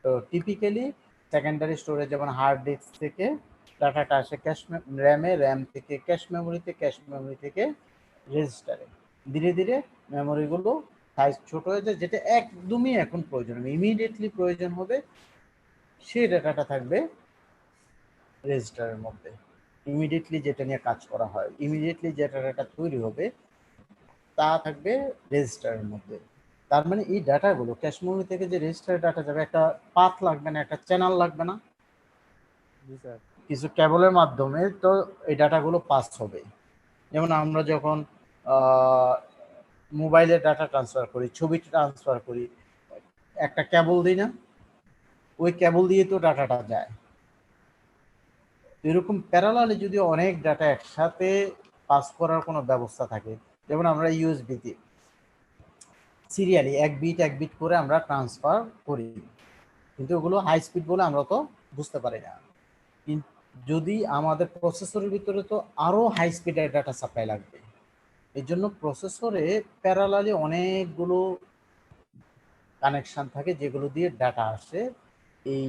তো টিপিক্যালি সেকেন্ডারি স্টোরেজ যেমন হার্ড ডিস্ক থেকে ডাটাটা আসে ক্যাশ র্যামে, র্যাম থেকে ক্যাশ মেমোরিতে, ক্যাশ মেমোরি থেকে রেজিস্টারে। ধীরে ধীরে মেমোরিগুলো সাইজ ছোট হয়ে যায়, যেটা একদমই এখন প্রয়োজন হবে, ইমিডিয়েটলি প্রয়োজন হবে, সেই ডাটাটা থাকবে রেজিস্টারের মধ্যে। ইমিডিয়েটলি যেটা নিয়ে কাজ করা হয়, ইমিডিয়েটলি যে ডাটাটা তৈরি হবে তা থাকবে রেজিস্টারের মধ্যে। তার মানে এই ডাটাগুলো ক্যাশ মেমোরি থেকে যে রেজিস্টারের ডাটা যাবে, একটা পাথ লাগবে না, একটা চ্যানেল লাগবে না, কিছু কেবলের মাধ্যমে তো এই ডাটাগুলো পাস হবে। যেমন আমরা যখন মোবাইলে ডাটা ট্রান্সফার করি, ছবি ট্রান্সফার করি, একটা কেবল দিই না, ওই কেবল দিয়ে তো ডাটাটা যায়। এরকম প্যারালালে যদি অনেক ডাটা একসাথে পাস করার কোনো ব্যবস্থা থাকে, যেমন আমরা ইউএসবিতে সিরিয়ালি এক বিট করে আমরা ট্রান্সফার করি, কিন্তু ওগুলো হাই স্পিড বলে আমরা তো বুঝতে পারি না। কিন্তু যদি আমাদের প্রসেসরের ভিতরে তো আরো হাই স্পিডের ডাটা সাপ্লাই লাগবে, এই জন্য প্রসেসরে প্যারালালি অনেকগুলো কানেকশন থাকে যেগুলো দিয়ে ডাটা আসে। এই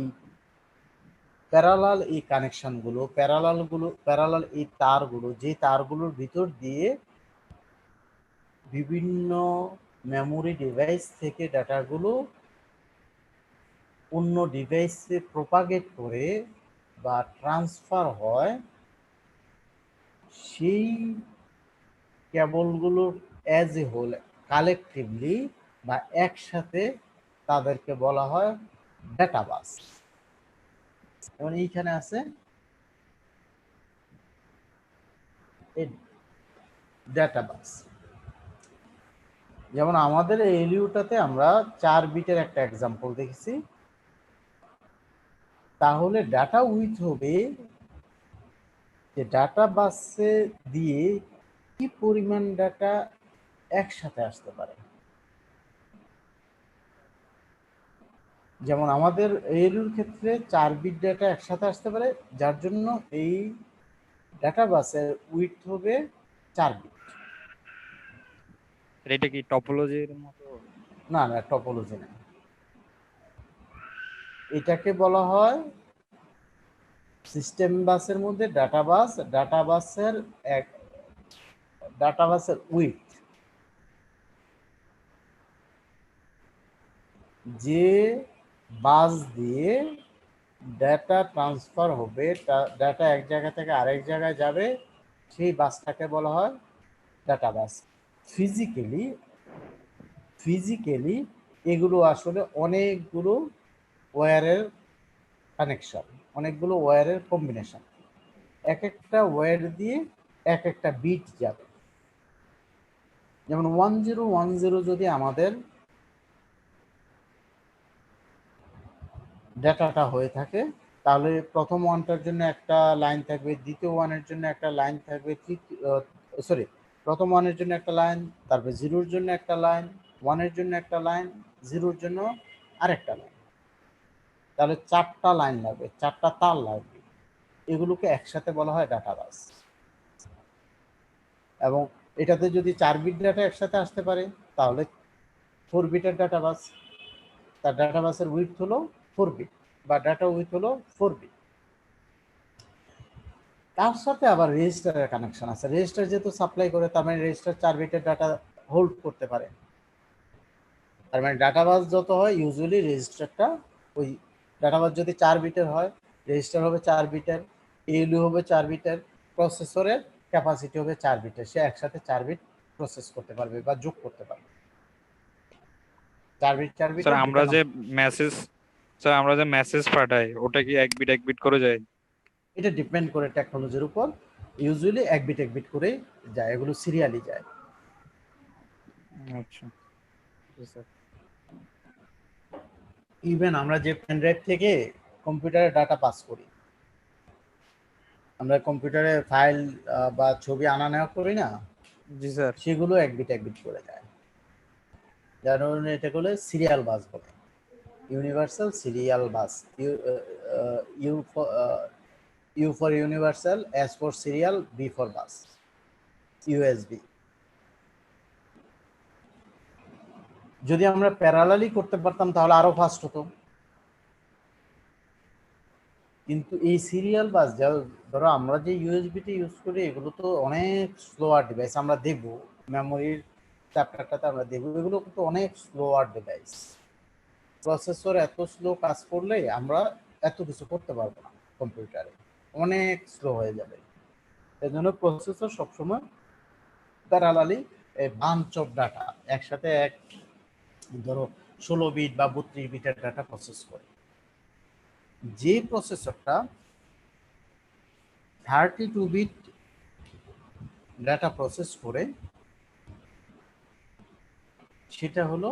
প্যারালাল এই কানেকশনগুলো, প্যারালাল এই তারগুলো, যে তারগুলোর ভিতর দিয়ে বিভিন্ন মেমোরি ডিভাইস থেকে ডাটাগুলো অন্য ডিভাইসে প্রপাগেট করে বা ট্রান্সফার হয়, সেই কেবলগুলো অ্যাজ এ হোল কালেকটিভলি বা একসাথে তাদেরকে বলা হয় ডাটা বাস। যেমন এইখানে আছে ডাটা বাস। যেমন আমাদের এলইউটাতে আমরা 4 বিটের একটা এক্সাম্পল দেখেছি, তাহলে ডাটা উইথ হবে যে ডাটা বাসে দিয়ে কি পরিমাণ ডাটা একসাথে আসতে পারে। যেমন আমাদের এলইউর ক্ষেত্রে 4 বিট ডাটা একসাথে আসতে পারে, যার জন্য এই ডাটা বাসের উইথ হবে 4 বিট। এটা কি টপোলজির মতো? না না, টপোলজি না, এটাকে বলা হয় সিস্টেম বাসের মধ্যে ডাটা বাসের উইথ, যে বাস দিয়ে ডাটা ট্রান্সফার হবে, ডাটা এক জায়গা থেকে আরেক জায়গায় যাবে, সেই বাসটাকে বলা হয় ডাটা বাস। ফিজিক্যালি এগুলো আসলে অনেকগুলো ওয়্যারের কানেকশন, অনেকগুলো ওয়্যারের কম্বিনেশন, এক একটা ওয়্যার দিয়ে এক একটা বিট যাবে। যেমন 1010 যদি আমাদের ডাটাটা হয়ে থাকে, তাহলে প্রথম ওয়ানটার জন্য একটা লাইন থাকবে, দ্বিতীয় ওয়ানের জন্য একটা লাইন থাকবে, প্রথম ওয়ানের জন্য একটা লাইন, তারপরে জিরোর জন্য একটা লাইন, ওয়ানের জন্য একটা লাইন, জিরোর জন্য আরেকটা লাইন। তাহলে 4টা লাইন লাগবে, 4টা তার লাগবে। এগুলোকে একসাথে বলা হয় ডাটা বাস। এবং এটাতে যদি 4 বিট ডাটা একসাথে আসতে পারে, তাহলে 4 বিটের ডাটা বাস। তার ডাটা বাসের উইডথ হলো 4 বিট বা ডাটা উইথ হলো 4 বিট। তার সাথে আবার রেজিস্টারের কানেকশন আছে। রেজিস্টার যেহেতু সাপ্লাই করে, তার মানে রেজিস্টার 4 বিটের ডাটা হোল্ড করতে পারে। তার মানে ডাটা বাস যত হয়, ইউজুয়ালি রেজিস্টারটা ওই ডাটা বাস যদি 4 বিটের হয়, রেজিস্টার হবে 4 বিটের, এএলইউ হবে 4 বিটের, প্রসেসরের ক্যাপাসিটি হবে 4 বিটের। সে একসাথে 4 বিট প্রসেস করতে পারবে বা যোগ করতে পারবে। 4 বিট স্যার আমরা যে মেসেজ পাঠাই, ওটা কি এক বিট করে যায়? এটা ডিপেন্ড করে টেকনোলজির উপর। ইউজুয়ালি এক বিট করে যায়, এগুলো সিরিয়ালি যায়। আচ্ছা স্যার। ইভেন আমরা যে পেন ড্রাইভ থেকে কম্পিউটারে ডাটা পাস করি, আমরা কম্পিউটারে ফাইল বা ছবি আনা নেওয়া করি না, জি স্যার। সেগুলো এক বিট করে যায়, যার কারণে এটা বলে সিরিয়াল বাস বলে, universal serial bus. U for universal, S for serial, B for bus, USB. যদি আমরা প্যারালালি করতে পারতাম তাহলে আরো ফাস্ট হতো, কিন্তু এই সিরিয়াল বাস যা, ধরো আমরা যে ইউএসবিটি ইউজ করি এগুলো তো অনেক স্লোয়ার ডিভাইস। আমরা দেখব মেমোরির চ্যাপ্টারটাতে আমরা দেখব, এগুলো কিন্তু অনেক স্লোয়ার ডিভাইস। প্রসেসর এত স্লো কাজ করলে আমরা এত কিছু করতে পারবো না, কম্পিউটারে অনেক স্লো হয়ে যাবে। এই জন্য প্রসেসর সবসময় প্যারালালি বাঞ্চ অফ ডাটা একসাথে ধরো 16 বিট বা 32 বিটের ডাটা প্রসেস করে। যে প্রসেসরটা 32 বিট ডাটা প্রসেস করে সেটা হলো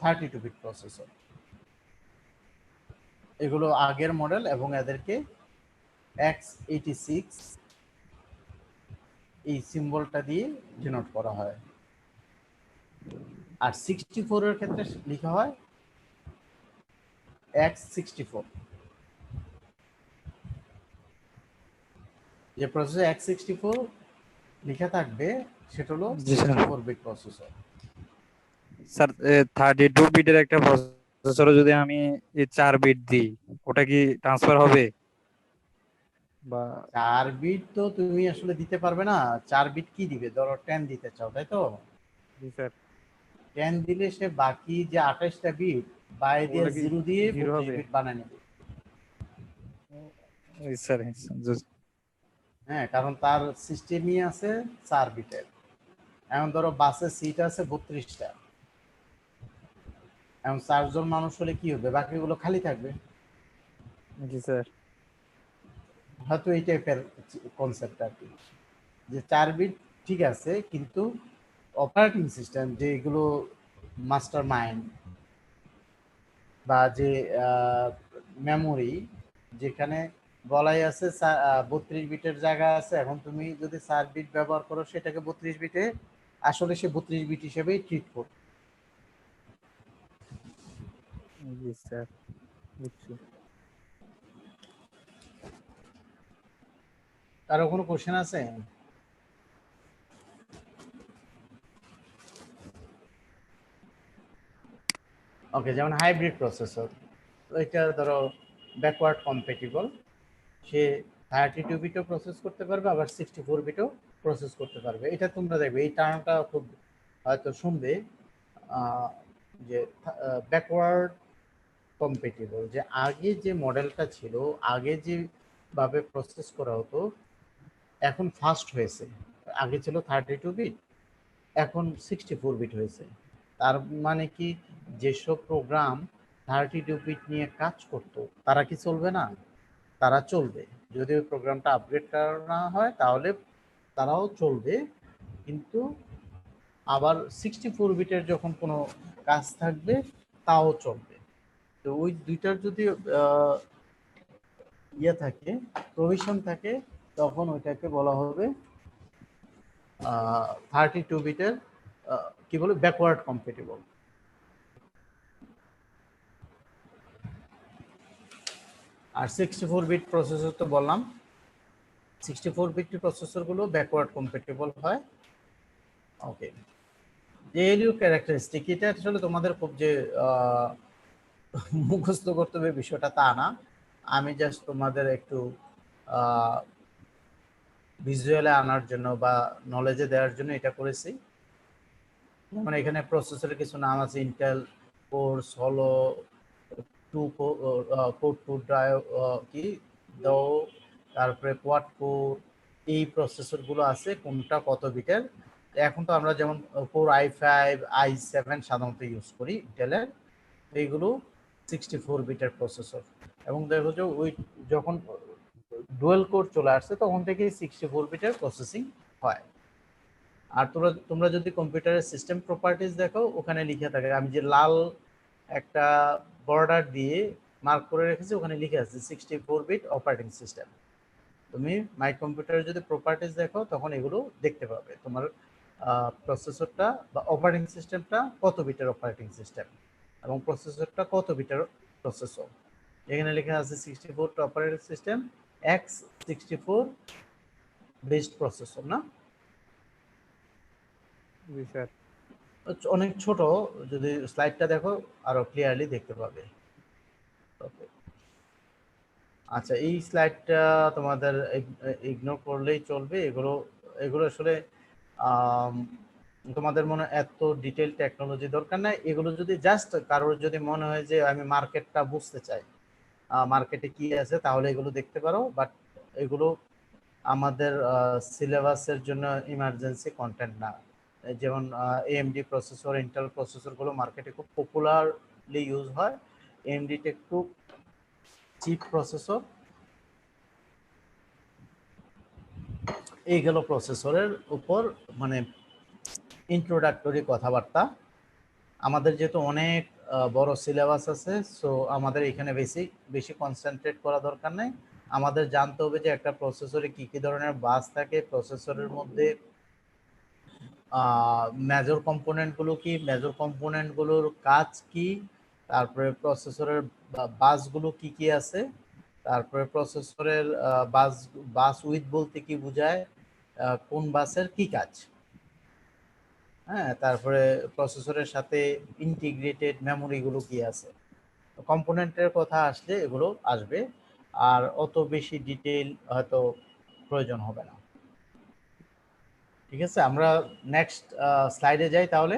32 বিট প্রসেসর। এগুলো আগের মডেল এবং এদেরকে x86 এই সিম্বলটা দিয়ে ডিনোট করা হয়। আর 64 এর ক্ষেত্রে লেখা হয় x64। যে প্রসেসর x64 লেখা থাকবে সেটা হলো জি স্যার। 64 bit processor. স্যার 32 বিটের একটা প্রসেসরে যদি আমি 4 বিট দিই, ওটা কি ট্রান্সফার হবে? বা 4 বিট তো তুমি আসলে দিতে পারবে না। 4 বিট কি দিবে? ধরো 10 দিতে চাও, তাই তো? জি স্যার। 10 দিলে সে বাকি যে 28টা বিট বাইরে দিয়ে ওগুলো কি 0 দিয়ে 0 32 হবে? বিট বানায় নেবে। জি স্যার। হ্যাঁ, কারণ তার সিস্টেমই আছে 4 বিটের। এখন ধরো বাসে সিট আছে 32টা, এখন 4 জন মানুষ হলে কি হবে? বাকিগুলো খালি থাকবে। জি স্যার। হয়তো এই টাইপের কনসেপ্ট আর কি, যে 4 বিট ঠিক আছে, কিন্তু অপারেটিং সিস্টেম যেগুলো মাস্টার মাইন্ড বা যে মেমোরি, যেখানে বলাই আছে 32 বিটের জায়গা আছে, এখন তুমি যদি 4 বিট ব্যবহার করো সেটাকে 32 বিটে, আসলে সে 32 বিট হিসেবেই ট্রিট করবে। জি স্যার, বুঝছি। কারো কোনো কোশ্চেন আছে? ওকে, যেমন হাইব্রিড প্রসেসর, এটা ধরো ব্যাকওয়ার্ড কম্প্যাটিবল, সে 32 বিটও প্রসেস করতে পারবে আবার 64 বিটও প্রসেস করতে পারবে। এটা তোমরা দেখবে এই টার্মটা খুব হয়তো শুনবে, যে ব্যাকওয়ার্ড কম্প্যাটিবল, যে আগে যে মডেলটা ছিল, আগে যেভাবে প্রসেস করা হতো এখন ফাস্ট হয়েছে। আগে ছিল 32 বিট, এখন 64 বিট হয়েছে। তার মানে কি, যেসব প্রোগ্রাম 32 বিট নিয়ে কাজ করতো তারা কি চলবে না? তারা চলবে। যদি ওই প্রোগ্রামটা আপগ্রেড করা হয় তাহলে তারাও চলবে, কিন্তু আবার 64 বিটের যখন কোনো কাজ থাকবে তাও চলবে। তো ওই দুইটার যদি ইয়ে থাকে, প্রভিশন থাকে, তখন ওইটাকে বলা হবে 32 বিটের কি বলে, ব্যাকওয়ার্ড কম্প্যাটিবল। আর 64 বিট প্রসেসর তো বললাম, 64 বিট প্রসেসরগুলো ব্যাকওয়ার্ড কম্প্যাটিবল হয়। ওকে, এএলইউ ক্যারেক্টারিস্টিক, এটা আসলে তোমাদের খুব যে মুখস্থ করতে হবে বিষয়টা তা না, আমি জাস্ট তোমাদের একটু ভিজুয়ালে আনার জন্য বা নলেজে দেওয়ার জন্য এটা করেছি। যেমন এখানে প্রসেসরের কিছু নাম আছে, ইন্টেল কোর সলো 2 কোর 2 কি দাও, তারপরে কোয়াড কোর, এই প্রসেসরগুলো আছে কোনটা কত বিটের। এখন তো আমরা যেমন কোর i5 i7 সাধারণত ইউজ করি ইন্টেলের, এইগুলো 64 বিটের প্রসেসর। এবং দেখো যে ওই যখন ডুয়েল কোর চলে আসছে তখন থেকেই 64 বিটের প্রসেসিং হয়। আর তোমরা যদি কম্পিউটারের সিস্টেম প্রপার্টিজ দেখো, ওখানে লিখে থাকে, আমি যে লাল একটা বর্ডার দিয়ে মার্ক করে রেখেছি, ওখানে লিখে আছে 64 বিট অপারেটিং সিস্টেম। তুমি মাই কম্পিউটারে যদি প্রপার্টিজ দেখো তখন এগুলো দেখতে পাবে। তোমার প্রসেসরটা বা অপারেটিং সিস্টেমটা কত বিটের অপারেটিং সিস্টেম এবং প্রসেসরটা কত বিটের প্রসেসর। এখানে লেখা আছে 64 operating system x64 based processor না? জি স্যার। অনেক ছোট, যদি স্লাইডটা দেখো আরো ক্লিয়ারলি দেখতে পাবে। ওকে, আচ্ছা এই স্লাইডটা তোমাদের ইগনোর করলেই চলবে। এগুলো এগুলো আসলে তোমাদের মনে এত ডিটেইল টেকনোলজি দরকার নাই। এগুলো যদি জাস্ট কারোর যদি মনে হয় যে আমি মার্কেটটা বুঝতে চাই, মার্কেটে কি আছে, তাহলে এগুলো দেখতে পারো। বাট এগুলো আমাদের সিলেবাসের জন্য ইমার্জেন্সি কন্টেন্ট না। যেমন এএমডি প্রসেসর, ইন্টেল প্রসেসরগুলো মার্কেটে খুব পপুলারলি ইউজ হয়। এএমডিটা একটু চিপ প্রসেসর। এইগুলো প্রসেসরের উপর মানে ইন্ট্রোডাক্টরি কথাবার্তা। আমাদের যেহেতু অনেক বড় সিলেবাস আছে, সো আমাদের এখানে বেশি কনসেন্ট্রেট করা দরকার নেই। আমাদের জানতে হবে যে একটা প্রসেসরে কি কি ধরনের বাস থাকে, প্রসেসরের মধ্যে মেজর কম্পোনেন্টগুলো কি, মেজর কম্পোনেন্টগুলোর কাজ কি, তারপরে প্রসেসরের বাসগুলো কি কি আছে, তারপরে প্রসেসরের বাস উইথ বলতে কি বোঝায়, কোন বাসের কি কাজ, হ্যাঁ, তারপরে প্রসেসরের সাথে ইন্টিগ্রেটেড মেমোরিগুলো কি আছে। কম্পোনেন্টের কথা আসলে এগুলো আসবে, আর অত বেশি ডিটেইল হয়তো প্রয়োজন হবে না। ঠিক আছে, আমরা নেক্সট স্লাইডে যাই তাহলে।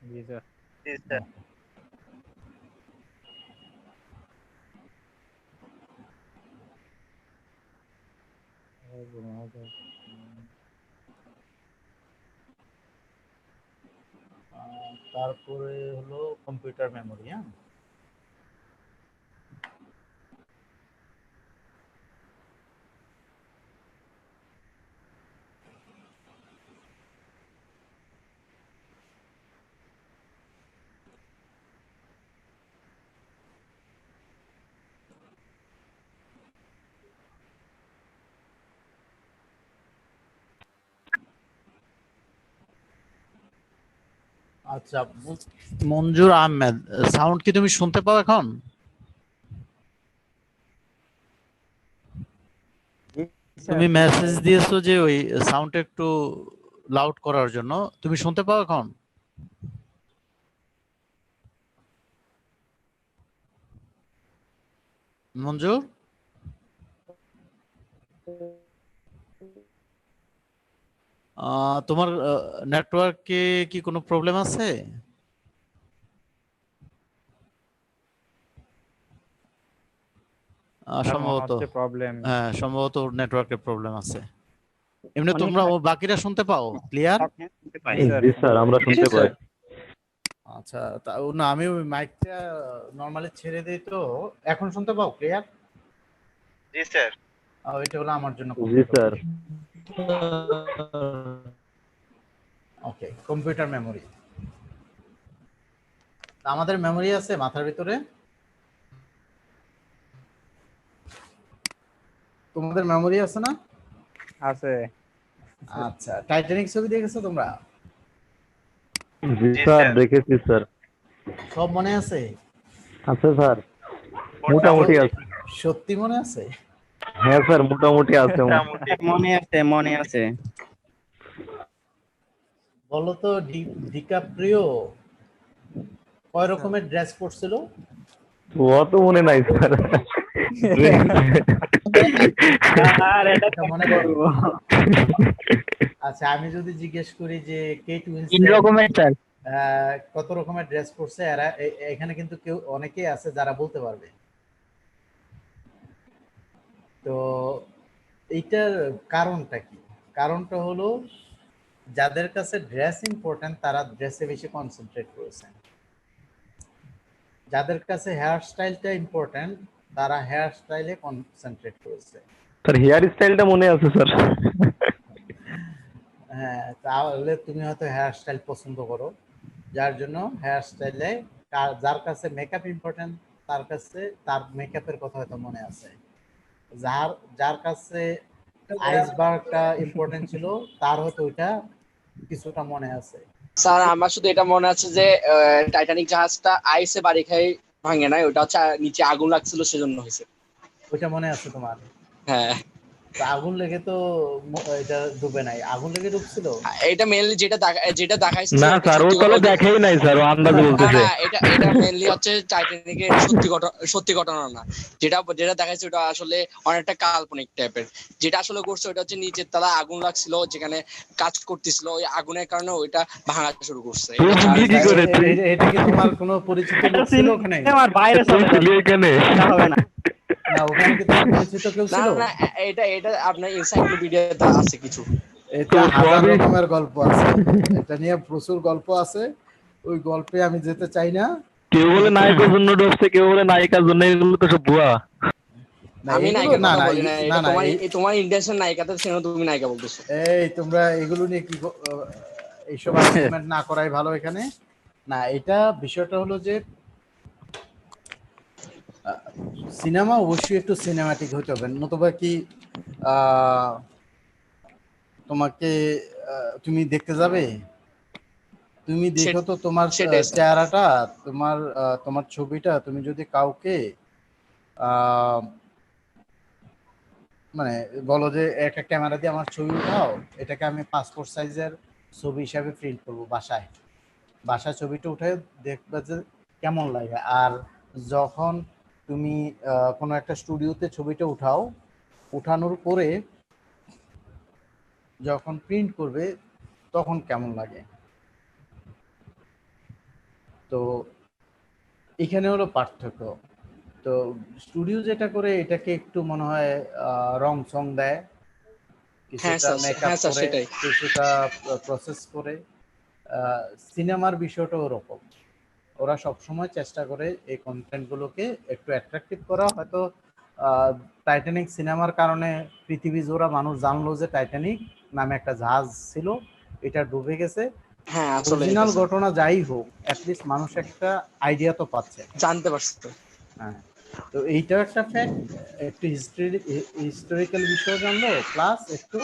জি স্যার। জি স্যার। তারপরে হলো কম্পিউটার মেমোরি। হ্যাঁ, আচ্ছা মঞ্জুর আহমেদ, সাউন্ড কি তুমি শুনতে পাও এখন? তুমি মেসেজ দিয়েছো যে ওই সাউন্ড একটু লাউড করার জন্য, তুমি শুনতে পাও এখন? মঞ্জুর, তোমার নেটওয়ার্কে কি কোনো প্রবলেম আছে? সম্ভবত প্রবলেম। হ্যাঁ, সম্ভবত নেটওয়ার্কের প্রবলেম আছে। এমনি তোমরা ও বাকিরা শুনতে পাও ক্লিয়ার? জি স্যার আমরা শুনতে পাই। আচ্ছা, না আমি ওই মাইকটা নরমালি ছেড়ে দেই, তো এখন শুনতে পাও ক্লিয়ার? জি স্যার। এটা হলো আমার জন্য। জি স্যার। ওকে, কম্পিউটার মেমোরি। আমাদের মেমোরি আছে মাথার ভিতরে, তোমাদের মেমোরি আছে না? আছে। আচ্ছা, টাইটানিক ছবি দেখেছো তোমরা? জি স্যার, দেখেছি স্যার। সব মনে আছে? আছে স্যার, মোটামুটি আছে। সত্যি মনে আছে? হ্যাঁ স্যার, মোটামুটি আছে। মনে আছে। বলো তো ডিকাপ্রিও কয় রকমের ড্রেস পরছিল? অত মনে নাই স্যার। মনে করবো। আচ্ছা, আমি যদি জিজ্ঞেস করি যে কেট উইন্সলেট কত রকমের ড্রেস পরছে, এরা এখানে কিন্তু কেউ অনেকেই আছে যারা বলতে পারবে। তো এইটার কারণটা কি? কারণটা হলো যাদের কাছে ড্রেস ইম্পর্টেন্ট তারা ড্রেসে বেশি কনসেন্ট্রেট করেছে, যাদের কাছে হেয়ার স্টাইলটা ইম্পর্টেন্ট তারা হেয়ার স্টাইলে কনসেন্ট্রেট করেছে। স্যার হেয়ার স্টাইলটা মনে আছে স্যার। হ্যাঁ, তাহলে তুমি হয়তো হেয়ার স্টাইল পছন্দ করো, যার জন্য হেয়ার স্টাইলে, যার কাছে মেকআপ ইম্পর্টেন্ট তার কাছে তার মেকআপের কথা হয়তো মনে আছে। যার যার কাছে আইসবার্গটা ইম্পর্টেন্ট ছিল তার হয়তো ওইটা কিছুটা মনে আছে। স্যার আমার শুধু এটা মনে আছে যে টাইটানিক জাহাজটা আইসে বাড়ি খাই ভাঙে নাই, ওটা হচ্ছে নিচে আগুন লাগছিল সেজন্য হয়েছে। ওইটা মনে আছে তোমার? হ্যাঁ, তো আগুন লেগে তো এটা ডুবে নাই, আগুন লেগে ডুবছিল। এটা মেইনলি যেটা দেখাইছে না স্যার, ও তাহলে দেখেই নাই স্যার, ও আন্দাজ না বলতেছে। না, এটা মেইনলি হচ্ছে টাইটানিকের সত্যি ঘটনা না। যেটা দেখাইছে ওটা আসলে অনেকটা কাল্পনিক টাইপের। যেটা আসলে করছে ওটা হচ্ছে নিচের তলা আগুন লাগছিল, যেখানে কাজ করতেছিল, ওই আগুনের কারণে ওইটা ভাঙা শুরু করছে। তুই বুঝলি কি করে? এটা কি তোমার কোনো পরিচিত লোক ছিল ওখানে? আমার বাইরে তুই চলে ছিলি এখানে? এটা হবে না। না, ওখানে কি তোমার পরিচিত কেউ না ছিল? না, এটা আপনার এনসাইক্লোপিডিয়াতে আছে কিছু। এটা হাজার রকমের গল্প আছে, এটা নিয়ে প্রচুর গল্প আছে, ওই গল্পে আমি যেতে চাই না। কেউ বলে নায়কের জন্য ডুবছে, কেউ বলে নায়িকার জন্য, এগুলো তো সব ভুয়া। আমি এগুলো- নায়িকার না কথা না বলি না, না এটা না তোমার ইন্টেনশন নায়িকাতে ছিল, তুমি নায়িকা বলতেছো। এই তোমরা এগুলো নিয়ে কি এইসব আর্গুমেন্ট না করাই ভালো এখানে। না, এটা বিষয়টা হলো যে সিনেমা অবশ্যই একটু সিনেমাটিক হতে হবে, নতুবা কি তোমাকে তুমি দেখতে যাবে? তুমি দেখো তো তোমার সেটাই স্যার। চেহারাটা, তোমার ছবিটা তুমি যদি কাউকে মানে বলো যে একটা ক্যামেরা দিয়ে আমার ছবি উঠাও, এটাকে আমি পাসপোর্ট সাইজের ছবি হিসাবে প্রিন্ট করবো বাসায় ছবিটা উঠে দেখবে যে কেমন লাগে। আর যখন তুমি কোনো একটা স্টুডিওতে ছবিটা উঠানোর পরে যখন প্রিন্ট করবে তখন কেমন লাগে। তো এখানে হলো পার্থক্য। তো স্টুডিও যেটা করে এটাকে একটু মনে হয় রং সং দেয়, কিছুটা মেকআপ হ্যাঁ স্যার, করে, সেটাই। কিছুটা প্রসেস করে। সিনেমার বিষয়টা ওরকম, ওরা সবসময় চেষ্টা করে এই কন্টেন্টগুলোকে একটু অ্যাট্রাকটিভ করা। হয়তো টাইটানিক সিনেমার কারণে পৃথিবী জোড়া মানুষ জানলো যে টাইটানিক নামে একটা জাহাজ ছিল, এটা ডুবে গেছে। হ্যাঁ আসলে অরিজিনাল ঘটনা যাই হোক, অ্যাটলিস্ট মানুষ একটা আইডিয়া তো পাচ্ছে, জানতে পারছো। হ্যাঁ। তো এইটাও একটা ফ্যাক্ট, একটু হিস্টোরিক্যাল বিষয় জানলো, প্লাস একটু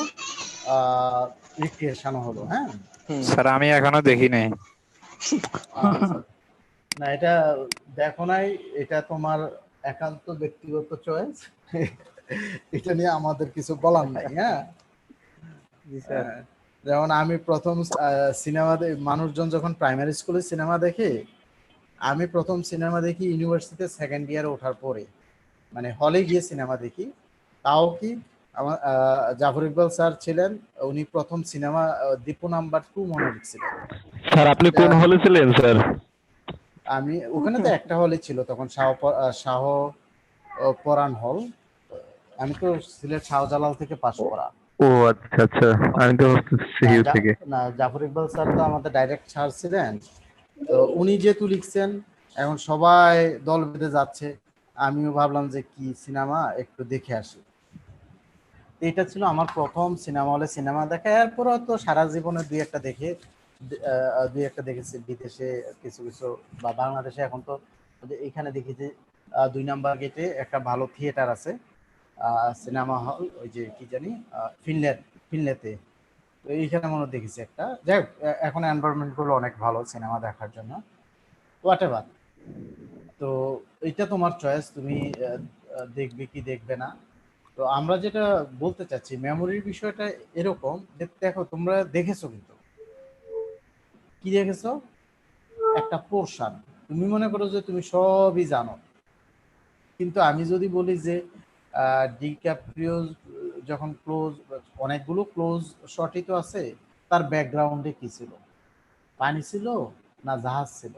রিক্রিয়েশনও হলো। হ্যাঁ স্যার আমি এখনো দেখি নাই। আচ্ছা। না, এটা দেখো নাই, এটা তোমার একান্ত ব্যক্তিগত চয়েস, এটা নিয়ে আমাদের কিছু বলার নাই। হ্যাঁ, যেমন আমি প্রথম সিনেমা মানুষজন যখন প্রাইমারি স্কুলে সিনেমা দেখে, আমি প্রথম সিনেমা দেখি ইউনিভার্সিটিতে সেকেন্ড ইয়ারে ওঠার পরে, মানে হলে গিয়ে সিনেমা দেখি। তাও কি আমার জাফর ইকবাল স্যার ছিলেন, উনি প্রথম সিনেমা দীপু নাম্বার 2 মনে লিখছিলেন। স্যার আপনি কোন হলে ছিলেন স্যার? আমি ওখানে তো একটা হলে ছিল তখন, শাহ পরাণ হল। আমি তো সিলেট শাহজালাল থেকে পাশ করা। ও আচ্ছা আচ্ছা, আমি তো সিইউ থেকে। না, জাফর ইকবাল স্যার তো আমাদের ডাইরেক্ট স্যার ছিলেন। তো উনি যেহেতু লিখছেন, এখন সবাই দল বেঁধে যাচ্ছে, আমিও ভাবলাম যে কি সিনেমা একটু দেখে আসি। এটা ছিল আমার প্রথম সিনেমা হলে সিনেমা দেখা। এরপর তো সারা জীবনে দুই একটা দেখেছি বিদেশে কিছু কিছু, বা বাংলাদেশে এখন তো এখানে দেখেছি 2 নাম্বার গেটে একটা ভালো থিয়েটার আছে, সিনেমা হল, ওই যে কি জানি ফিনলেতে। তো এইখানে মনে দেখেছি একটা। যাই হোক, এখন এনভায়রনমেন্ট গুলো অনেক ভালো সিনেমা দেখার জন্য, হোয়াট এভার। তো এটা তোমার চয়েস, তুমি দেখবে কি দেখবে না। তো আমরা যেটা বলতে চাচ্ছি, মেমোরির বিষয়টা এরকম যে দেখো, তোমরা দেখেছো, কিন্তু কি দেখেছো? একটা পোর্শন। তুমি মনে করো যে তুমি সবই জানো, কিন্তু আমি যদি বলি যে ডিক্যাপ্রিও যখন অনেকগুলো ক্লোজ শটই তো আছে, তার ব্যাকগ্রাউন্ডে কি ছিল, পানি ছিল না জাহাজ ছিল,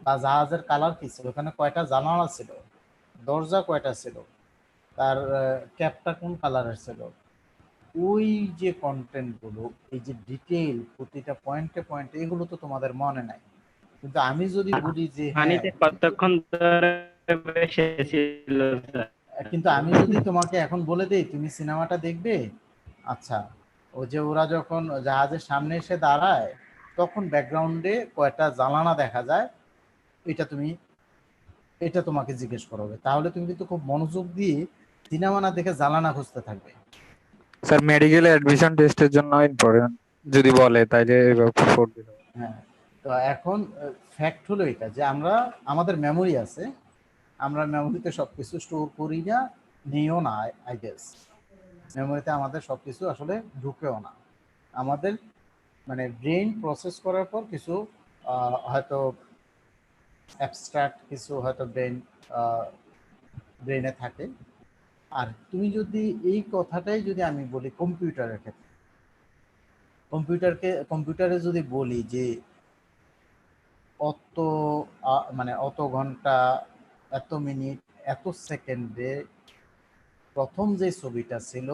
বা জাহাজের কালার কি ছিল, ওখানে কয়টা জানালা ছিল, দরজা কয়টা ছিল, তার ক্যাপটা কোন কালারের ছিল, ওই যে কন্টেন্ট গুলো, এই যে ডিটেইল প্রতিটা পয়েন্টে পয়েন্টে, এগুলো তো তোমাদের মনে নাই। কিন্তু আমি যদি বলি যে পানিতে কতক্ষণ ধরে এসেছিল স্যার? কিন্তু আমি যদি তোমাকে এখন বলে দেই তুমি সিনেমাটা দেখবে, আচ্ছা, ও যে ওরা যখন জাহাজের সামনে এসে দাঁড়ায় তখন ব্যাকগ্রাউন্ডে কয়টা জানালা দেখা যায়, এটা তোমাকে জিজ্ঞেস করা হবে, তাহলে তুমি কিন্তু খুব মনোযোগ দিয়ে সিনেমা না দেখে জ্বালানা খুঁজতে থাকবে। স্যার মেডিকেল অ্যাডমিশন টেস্টের জন্য ইম্পর্টেন্ট যদি বলে তাইলে এভাবে ফোর্ট দিতে হবে। হ্যাঁ, তো এখন ফ্যাক্ট হলো এটা যে আমরা আমাদের মেমোরি আছে, আমরা মেমোরিতে সবকিছু স্টোর করি না, নিও না। আই গেস মেমোরিতে আমাদের সবকিছু আসলে ঢুকেও না। আমাদের মানে ব্রেন প্রসেস করার পর কিছু হয়তো অ্যাবস্ট্রাক্ট কিছু হয়তো ব্রেনে থাকে। আর তুমি যদি এই কথাটাই যদি আমি বলি কম্পিউটারের ক্ষেত্রে, কম্পিউটারে যদি বলি যে অত মানে অত ঘন্টা, এত মিনিট, এত সেকেন্ডে প্রথম যে ছবিটা ছিল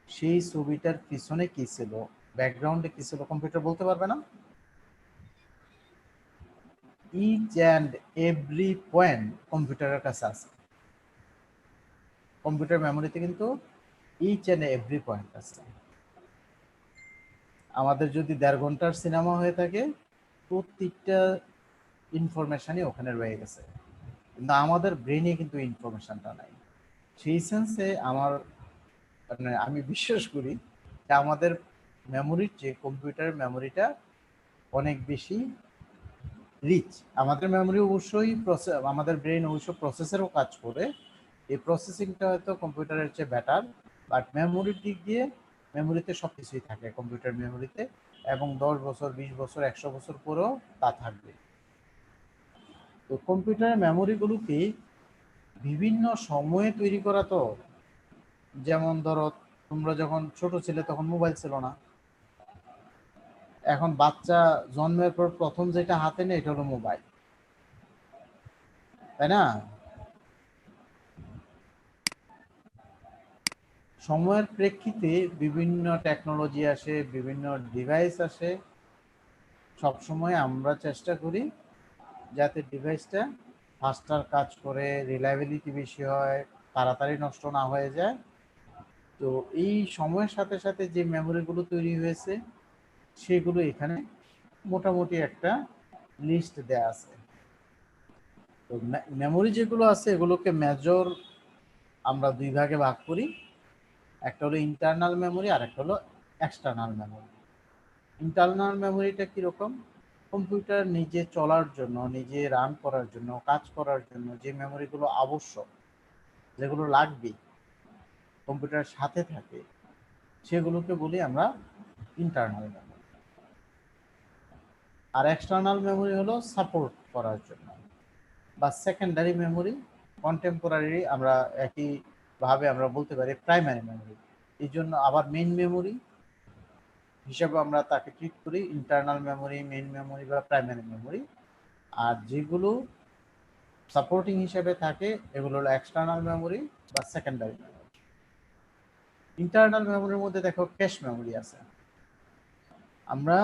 সেই ছবিটার পিছনে কি ছিল, ব্যাকগ্রাউন্ডে কি ছিল, কম্পিউটার বলতে পারবে না? ইচ অ্যান্ড এভরি পয়েন্ট কম্পিউটারের কাছে আছে। কম্পিউটার মেমোরিতে কিন্তু ইচ অ্যান্ড এভরি পয়েন্ট আছে। আমাদের যদি 1.5 ঘন্টার সিনেমা হয়ে থাকে, প্রত্যেকটা ইনফরমেশনই ওখানে রয়ে গেছে, কিন্তু আমাদের ব্রেনে কিন্তু ইনফরমেশনটা নাই। সেই সেন্সে আমার মানে আমি বিশ্বাস করি যে আমাদের মেমোরির যে কম্পিউটার মেমোরিটা অনেক বেশি রিচ। আমাদের মেমোরি অবশ্যই আমাদের ব্রেন অবশ্য প্রসেসেরও কাজ করে, এই প্রসেসিংটা হয়তো কম্পিউটারের চেয়ে বেটার, বাট মেমোরির দিক দিয়ে মেমোরিতে সব কিছুই থাকে কম্পিউটার মেমোরিতে, এবং 10 বছর 20 বছর 100 বছর পরেও তা থাকবে। তো কম্পিউটারের মেমোরিগুলোকে বিভিন্ন সময়ে তৈরি করা। তো যেমন ধরো তোমরা যখন ছোট ছিলে তখন মোবাইল ছিল না, এখন বাচ্চা জন্মের পর প্রথম যেটা হাতে নেয় এটা হলো মোবাইল, তাই না? সময়ের প্রেক্ষিতে বিভিন্ন টেকনোলজি আসে, বিভিন্ন ডিভাইস আসে, সবসময় আমরা চেষ্টা করি যাতে ডিভাইসটা ফাস্টার কাজ করে, রিলায়েবিলিটি বেশি হয়, তাড়াতাড়ি নষ্ট না হয়ে যায়। তো এই সময়ের সাথে সাথে যে মেমোরিগুলো তৈরি হয়েছে সেগুলো এখানে মোটামুটি একটা লিস্ট দেয়া আছে। তো মেমোরি যেগুলো আছে এগুলোকে মেজর আমরা 2 ভাগে ভাগ করি, একটা হলো ইন্টারনাল মেমোরি আর একটা হলো এক্সটার্নাল মেমোরি। ইন্টারনাল মেমোরিটা কীরকম? কম্পিউটার নিজে চলার জন্য, নিজে রান করার জন্য, কাজ করার জন্য যে মেমোরিগুলো আবশ্যক, যেগুলো লাগবে, কম্পিউটারের সাথে থাকে, সেগুলোকে বলি আমরা ইন্টারনাল মেমোরি। আর এক্সটার্নাল মেমোরি হলো সাপোর্ট করার জন্য, বা সেকেন্ডারি মেমোরি, কন্টেম্পোরারি আমরা একইভাবে আমরা বলতে পারি প্রাইমারি মেমোরি। এই জন্য আবার মেইন মেমোরি হিসাবে আমরা তাকে ট্রিট করি ইন্টারনাল মেমোরি, মেইন মেমোরি বা প্রাইমারি মেমোরি। আর যেগুলো সাপোর্টিং হিসেবে থাকে এগুলো হলো এক্সটার্নাল মেমোরি বা সেকেন্ডারি মেমোরি। ইন্টারনাল মেমোরির মধ্যে দেখো ক্যাশ মেমোরি আছে। আমরা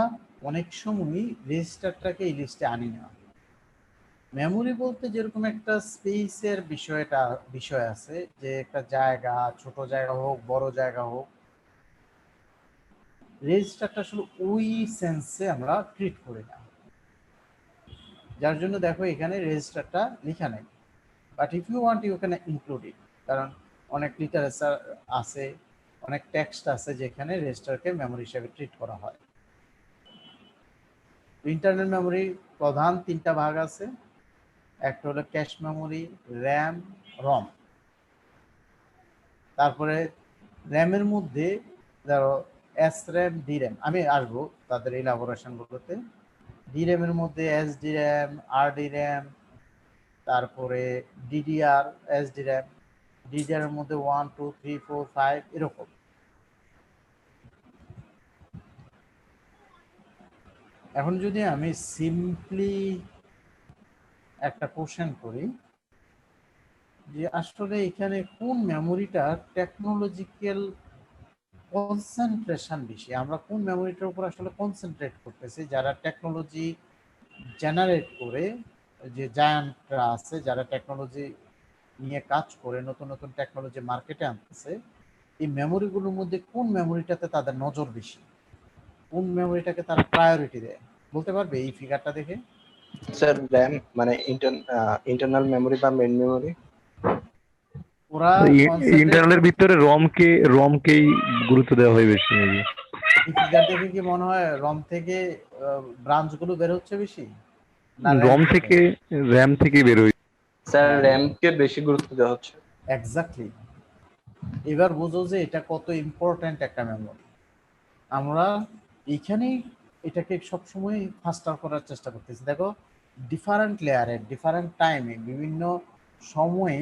অনেক সময়ই রেজিস্টারটাকে এই লিস্টে আনি না। মেমোরি বলতে যেরকম একটা স্পেসের বিষয় আছে, যে একটা জায়গা, ছোট জায়গা হোক বড় জায়গা হোক, রেজিস্টারটা আসলে ওই সেন্সে আমরা ট্রিট করি না, যার জন্য দেখো এখানে রেজিস্টারটা লেখা নেই। But if you want you can include it, কারণ অনেক লিটারেচার আছে, অনেক টেক্সট আছে যেখানে রেজিস্টারকে মেমোরি হিসেবে ট্রিট করা হয়। ইন্টারনাল মেমোরি প্রধান 3টা ভাগ আছে, একটা হলো ক্যাশ মেমোরি, র্যাম, রম। তারপরে র্যামের মধ্যে ধরো এস র্যাম, ডি র্যাম, আমি আসবো তাদের ইলাবোরেশনগুলোতে। ডি র্যামের মধ্যে এস ডি র্যাম, আর ডি র্যাম, তারপরে DDR, S D RAM, DDR এর মধ্যে 1 2 3 4 5 এরকম। এখন যদি আমি সিম্পলি একটা কোশ্চেন করি যে আসলে এখানে কোন মেমোরিটা টেকনোলজিক্যাল কনসেন্ট্রেশন বেশি, আমরা কোন মেমোরিটার উপর আসলে কনসেন্ট্রেট করতেছি, যারা টেকনোলজি জেনারেট করে, যে জায়ান্টরা আছে যারা টেকনোলজি নিয়ে কাজ করে নতুন নতুন টেকনোলজি মার্কেটে আনতেছে, এই মেমোরিগুলোর মধ্যে কোন মেমোরিটাতে তাদের নজর বেশি, কোন মেমোরিটাকে তারা প্রায়োরিটি দেয়, বলতে পারবে এই ফিগারটা দেখে? স্যার র্যাম মানে ইন্টারনাল মেমোরি বা মেইন মেমোরি। ওরা ইন্টারনালের ভিতরে রমকেই গুরুত্ব দেওয়া হয় বেশি নাকি? ফিগার দেখে কি মনে হয় রম থেকে ব্রাঞ্চ গুলো বের হচ্ছে বেশি, না রম থেকে র্যাম থেকে বেরোয়। স্যার র্যামকে বেশি গুরুত্ব দেওয়া হচ্ছে। এক্স্যাক্টলি। এবার বুঝো যে এটা কত ইম্পর্ট্যান্ট একটা মেমোরি। আমরা এখানেই এটাকে সবসময় ফাস্টার করার চেষ্টা করতেছি। দেখো ডিফারেন্ট লেয়ারে ডিফারেন্ট টাইমে বিভিন্ন সময়ে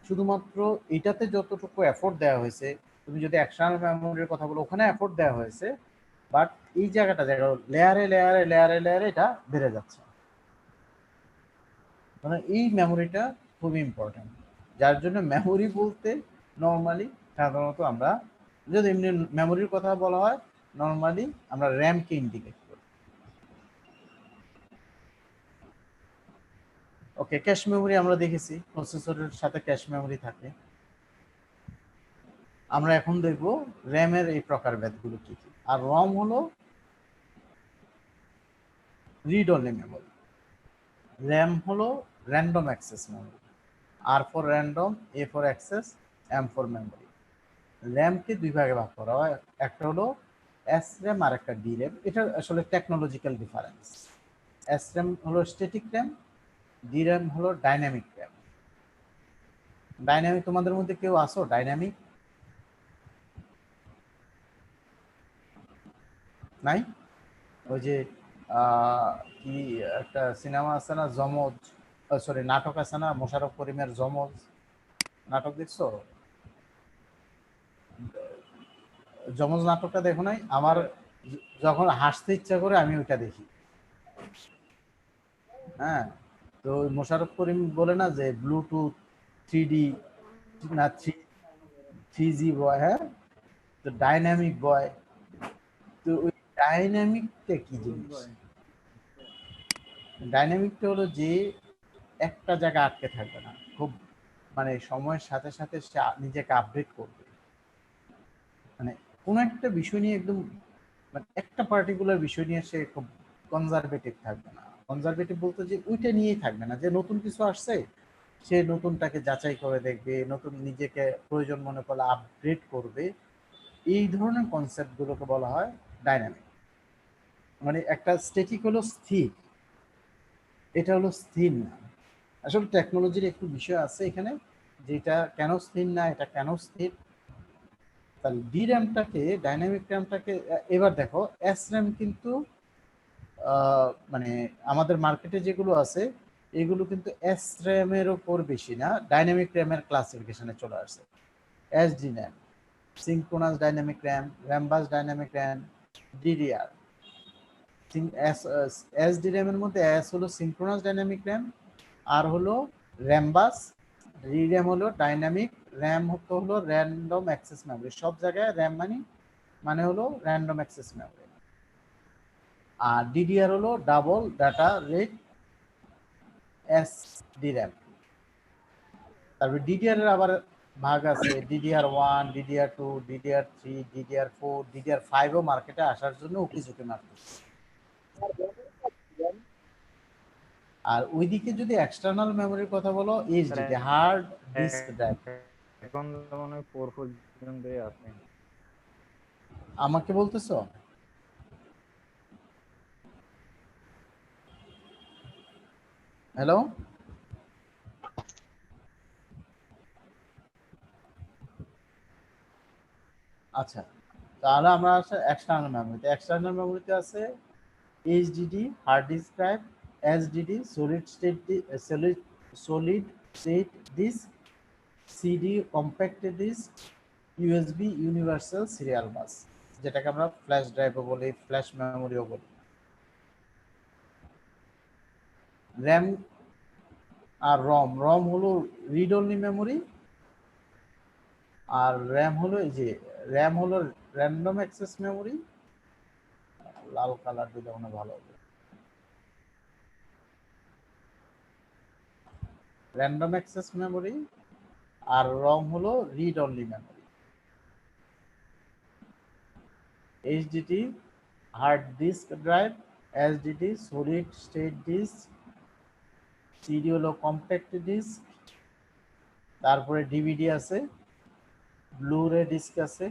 শুধুমাত্র এটাতে যতটুকু এফোর্ট দেওয়া হয়েছে, তুমি যদি এক্সটার্নাল মেমোরির কথা বলো ওখানে এফোর্ট দেওয়া হয়েছে, বাট এই জায়গাটা দেখো লেয়ারে লেয়ারে লেয়ারে লেয়ারে এটা বেড়ে যাচ্ছে। মানে এই মেমোরিটা খুবই ইম্পর্টেন্ট, যার জন্য মেমোরি বলতে নর্মালি সাধারণত আমরা যদি এমনি মেমোরির কথা বলা হয় নর্মালি আমরা র্যামকে ইন্ডিকেট করি। ওকে, ক্যাশ মেমোরি আমরা দেখেছি, প্রসেসরের সাথে ক্যাশ মেমোরি থাকে। আমরা এখন দেখব র্যামের এই প্রকারভেদগুলো কি কি। আর রম হলো রিড অনলি মেমোরি, র্যাম হলো random access memory, R for random, A for access, M for memory. র্যামকে দুই ভাগে ভাগ করা হয়, একটা হলো এস র্যাম আর একটা ডি র্যাম। এটা আসলে টেকনোলজিক্যাল ডিফারেন্স। এস র্যাম হলো স্ট্যাটিক র্যাম, ডি র্যাম হলো ডাইনামিক র্যাম। ডাইনামিক, তোমাদের মধ্যে কেউ আসো ডাইনামিক? নাই? ওই যে কি একটা সিনেমা আছে না যমজ, সরি নাটক আছে না মোশাররফ করিমের যমজ, নাটক দেখছো? যমজ নাটকটা দেখো নাই? আমার যখন হাসতে ইচ্ছা করে আমি ওইটা দেখি। হ্যাঁ, তো মোশাররফ করিম বলে না যে ব্লুটুথ 3D না 3G বয়, হ্যাঁ, তো ডাইনামিক বয়। তো ওই ডাইনামিকটা কি জিনিস? ডাইনামিকটা হলো যে একটা জায়গায় আটকে থাকবে না, খুব মানে সময়ের সাথে সাথে সে নিজেকে আপডেট করবে। মানে কোনো একটা বিষয় নিয়ে একদম মানে একটা পার্টিকুলার বিষয় নিয়ে সে খুব কনজারভেটিভ থাকবে না। কনজারভেটিভ বলতে যে ওইটা নিয়েই থাকবে না, যে নতুন কিছু আসছে সে নতুনটাকে যাচাই করে দেখবে, নতুন নিজেকে প্রয়োজন মনে করলে আপডেট করবে। এই ধরনের কনসেপ্টগুলোকে বলা হয় ডাইনামিক। মানে একটা স্ট্যাটিক হলো স্থির, এটা হলো স্থির না। আসলে টেকনোলজির একটু বিষয় আছে এখানে, যেটা কেন স্থির না, এটা কেন স্থির। তাহলে ডি র্যামটাকে, ডাইনামিক র্যামটাকে, এবার দেখো এস র্যাম কিন্তু মানে আমাদের মার্কেটে যেগুলো আছে এগুলো কিন্তু এস র্যামের ওপর বেশি না, ডাইনামিক র্যামের ক্লাসিফিকেশনে চলে আসছে। S D RAM, synchronous dynamic RAM, rambus dynamic RAM, DDR. S D র্যামের মধ্যে এস হলো সিঙ্ক্রোনাস ডাইনামিক র্যাম, আর হলো র্যামবাস, ডি র্যাম হলো ডাইনামিক, র্যাম হলো র্যান্ডম অ্যাক্সেস মেমোরি। সব জায়গায় র্যাম মানে হলো র্যান্ডম অ্যাক্সেস মেমোরি। আর ডিডিআর হলো double data rate S D RAM. তারপরে ডিডিআর এর আবার ভাগ আছে, DDR1, DDR2, DDR3, DDR4, DDR5 ও মার্কেটে আসার জন্য উকিঝুঁকি মারতেছে। আর ওইদিকে যদি এক্সটার্নাল মেমোরির কথা বলো, এইচডিডি, হার্ড ডিস্ক ড্রাইভ। এখন মনে হয় 4 পর্যন্তই আছে। আমাকে বলতেছো? হ্যালো, আচ্ছা, তাহলে আমরা আছে এক্সটার্নাল মেমোরিতে। এক্সটার্নাল মেমোরিতে আছে HDD, hard disk drive, SDD, solid state disk, CD compact disc, USB universal serial bus, যেটাকে আমরা ফ্ল্যাশ ড্রাইভও বলি, ফ্ল্যাশ মেমোরিও বলি। র্যাম আর রম হলো রিড অনলি মেমোরি, আর র্যাম হলো এই যে র্যাম হলো র্যান্ডম অ্যাক্সেস মেমোরি। লাল কালার দিলে মনে ভালো হবে। র্যান্ডম অ্যাক্সেস মেমোরি আর রম হলো read only memory. HDD, hard disk drive, SDD, solid state disk, CD হলো কম্প্যাক্ট ডিস্ক, তারপরে ডিভিডি আছে, ব্লুরে ডিস্ক আছে।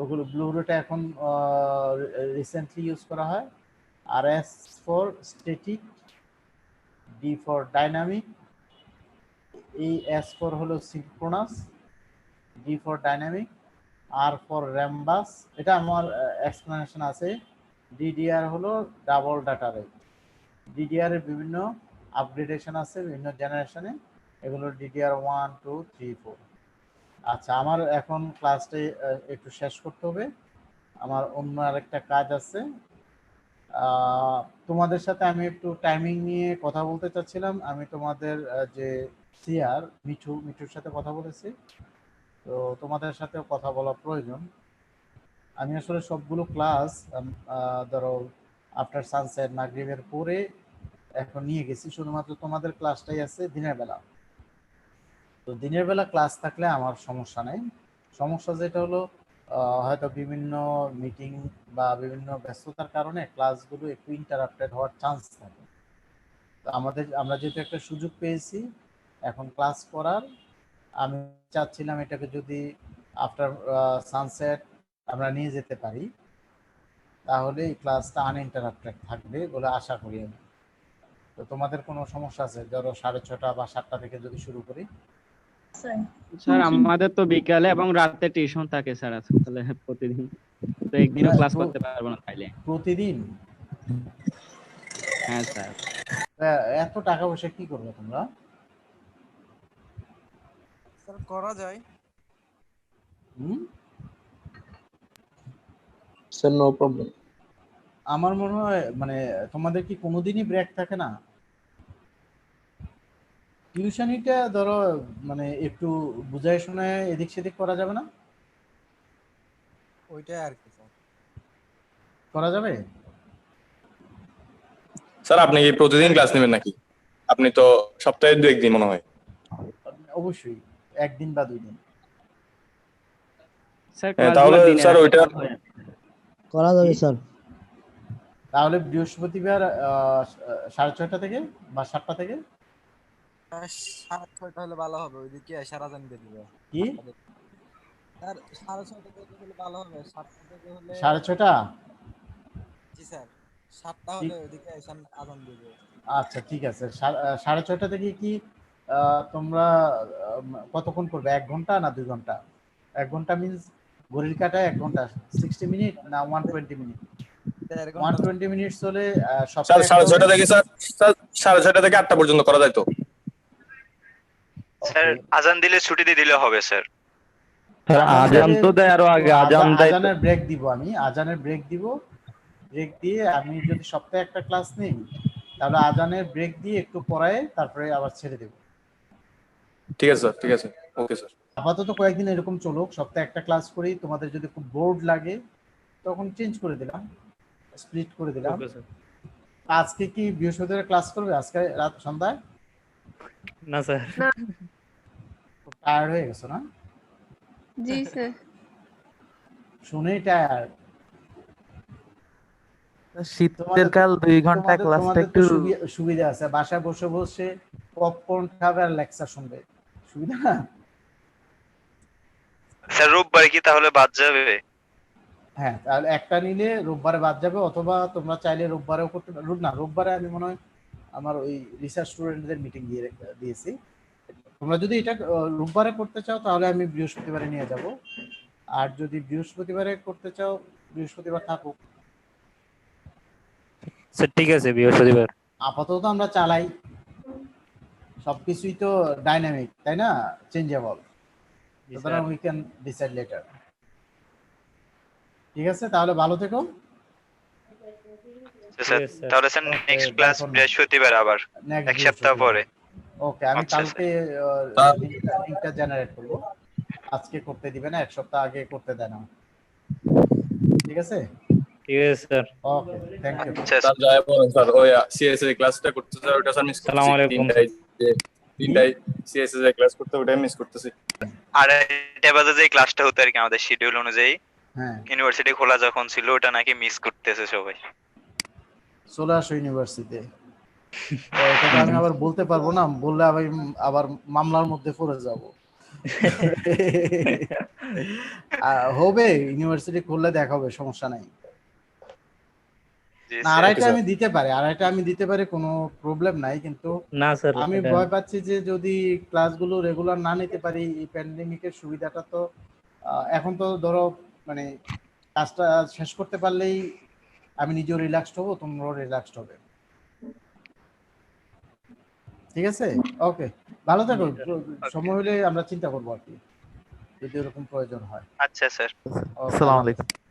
ওগুলো ব্লুরেটা এখন রিসেন্টলি ইউজ করা হয়। আর S for static, D for dynamic, এই এস ফর হলো synchronous, D for dynamic, R for rambus. এটা আমার এক্সপ্লেনেশন আছে। ডিডিআর হলো ডাবল ডাটা রেট। ডিডিআর এর বিভিন্ন আপগ্রেডেশন আছে বিভিন্ন জেনারেশনে, এগুলো ডিডিআর 1 2 3 4। আচ্ছা, আমার এখন ক্লাসটা একটু শেষ করতে হবে, আমার অন্য আরেকটা কাজ আছে। তোমাদের সাথে আমি একটু টাইমিং নিয়ে কথা বলতে চাচ্ছিলাম। আমি তোমাদের যে সিআর মিঠুর সাথে কথা বলেছি, তো তোমাদের সাথেও কথা বলা প্রয়োজন। আমি আসলে সবগুলো ক্লাস ধরো আফটার সানসেট মাগরিবের পরে এখন নিয়ে গেছি, শুধুমাত্র তোমাদের ক্লাসটাই আছে দিনের বেলা। তো দিনের বেলা ক্লাস থাকলে আমার সমস্যা নেই। সমস্যা যেটা হলো হয়তো বিভিন্ন মিটিং বা বিভিন্ন ব্যস্ততার কারণে ক্লাসগুলো একটু ইন্টারাপ্টেড হওয়ার চান্স থাকে। তো আমরা যেহেতু একটা সুযোগ পেয়েছি এখন ক্লাস করার, আমি চাচ্ছিলাম এটাকে যদি আফটার সানসেট আমরা নিয়ে যেতে পারি তাহলে এই ক্লাসটা আনইন্টারাপ্টেড থাকবে বলে আশা করি আমি। তো তোমাদের কোনো সমস্যা আছে? ধরো 6:30 বা 7টা থেকে যদি শুরু করি। স্যার আমাদের তো বিকালে এবং রাতে টিউশন থাকে স্যার আসলে প্রতিদিন, তো একদিনও ক্লাস করতে পারবো না তাইলে। প্রতিদিন? হ্যাঁ স্যার। এত টাকা পয়সা কি করবে তোমরা? স্যার করা যায়। Sir no problem. আমার মনে হয় মানে তোমাদের কি কোনোদিনই ব্রেক থাকে না? টিউশনিটা ধরো মানে একটু বুঝাই শুনে এদিক সেদিক করা যাবে না? ওইটাই আর কি স্যার। করা যাবে? স্যার আপনি কি প্রতিদিন ক্লাস নেবেন নাকি? আপনি তো সপ্তাহে 2-1 দিন মনে হয়। অবশ্যই একদিন বা 2 দিন। স্যার তাহলে স্যার ওইটা করা যাবে স্যার। তাহলে বৃহস্পতিবার 6:30 থেকে বা 7টা থেকে 6:30 হলে ভালো হবে, ওইদিকে সারাদিন দিয়ে দিবে। কি স্যার 6:30 থেকে হলে ভালো হবে, 7টা থেকে হলে 6:30? জি স্যার, 7টা হলে ওইদিকে আজান দিবে। আচ্ছা ঠিক আছে। 6:30 থেকে কি তোমরা কতক্ষণ করবে? 1 ঘন্টা না 2 ঘন্টা? 1 ঘন্টা মিন্স ঘড়ির কাটায় 1 ঘন্টা 60 মিনিট না 120 মিনিট? 120 মিনিটস হলে স্যার সপ্তাহে 6:30 থেকে স্যার 6:30 থেকে 8টা পর্যন্ত করা যায় তো? স্যার আজান দিলে ছুটি দিয়ে দিলে হবে স্যার। স্যার আজান তো দেয় আরো আগে, আজান দেয়। আজানের ব্রেক দিব আমি, আজানের ব্রেক দিব। ব্রেক দিয়ে আমি যদি সপ্তাহে একটা ক্লাস নেই তাহলে আজানের ব্রেক দিয়ে একটু পড়ায় তারপরে আবার ছেড়ে দেব। ঠিক আছে স্যার, ঠিক আছে, ওকে স্যার। আপাতত কয়েকদিন এরকম চলুক, সপ্তাহে একটা ক্লাস করি। তোমাদের যদি খুব বোর্ড লাগে তখন চেঞ্জ করে দিলাম, স্প্লিট করে দিলাম। আজকে কি বৃহস্পতিবার ক্লাস করবে? আজকে রাত সন্ধ্যায়? না স্যার। টায়ার্ড হয়ে গেছো না? জি স্যার। শুনেই টায়ার্ড। শীতের কাল 2 ঘন্টা ক্লাসটা একটু সুবিধা আছে, বাসায় বসে বসে পপকর্ন খাবে আর লেকচার শুনবে, সুবিধা না? স্যার রোববার কি তাহলে বাদ যাবে? হ্যাঁ, তাহলে একটা নিলে রোববারে বাদ যাবে, অথবা তোমরা চাইলে রোববারেও করতে পারো। না, রোববারে আমি মনে হয় আমার ওই রিসার্চ স্টুডেন্টদের মিটিং দিয়েছি। তোমরা যদি এটা রোববারে করতে চাও তাহলে আমি বৃহস্পতিবারে নিয়ে যাব, আর যদি বৃহস্পতিবারে করতে চাও বৃহস্পতিবার থাকুক। স্যার ঠিক আছে বৃহস্পতিবার। আপাতত আমরা চালাই, সবকিছুই তো ডাইনামিক তাই না, চেঞ্জেবল, সুতরাং উই ক্যান ডিসাইড লেটার। ঠিক আছে, তাহলে ভালো থেকো। স্যার তাহলে স্যার নেক্সট ক্লাস বৃহস্পতিবার আবার এক সপ্তাহ পরে। ওকে, আমি কালকে লিংকটা জেনারেট করব, আজকে করতে দিবে না, এক সপ্তাহ আগে করতে দেয় না। ঠিক আছে? ঠিক আছে sir. Okay, thank you. Sir জয় বলুন স্যার, ওই সিএসএস এর ক্লাসটা করতে স্যার, ওটা স্যার মিস করতেছি। আসসালামু আলাইকুম। তিনটায় সিএসএস এর ক্লাস করতে, ওটাই মিস করতেছি। আর এটা বাজে যে ক্লাসটা হতো আর কি আমাদের শিডিউল অনুযায়ী, হ্যাঁ, ইউনিভার্সিটি খোলা যখন ছিল ওটা নাকি মিস করতেছে সবাই। চলে আসো ইউনিভার্সিটিতে। তো এটা তো আমি আবার বলতে পারবো না, বললে আমি আবার মামলার মধ্যে পড়ে যাব। হবে, ইউনিভার্সিটি খুললে দেখা হবে, সমস্যা নাই। জি না, স্যার। আড়াইটা আমি দিতে পারি, কোনো প্রবলেম নাই, কিন্তু না স্যার, আমি ভয় পাচ্ছি যে যদি ক্লাসগুলো রেগুলার না নিতে পারি, এই প্যান্ডেমিকের সুবিধাটা তো এখন তো ধরো মানে কাজটা শেষ করতে পারলেই আমি নিজেও রিল্যাক্সড হবো, তোমরাও রিল্যাক্সড হবে। ঠিক আছে, ওকে, ভালো থাকো। সময় হলে আমরা চিন্তা করবো আর কি, যদি এরকম প্রয়োজন হয়। আচ্ছা স্যার। Okay. আসসালামু আলাইকুম।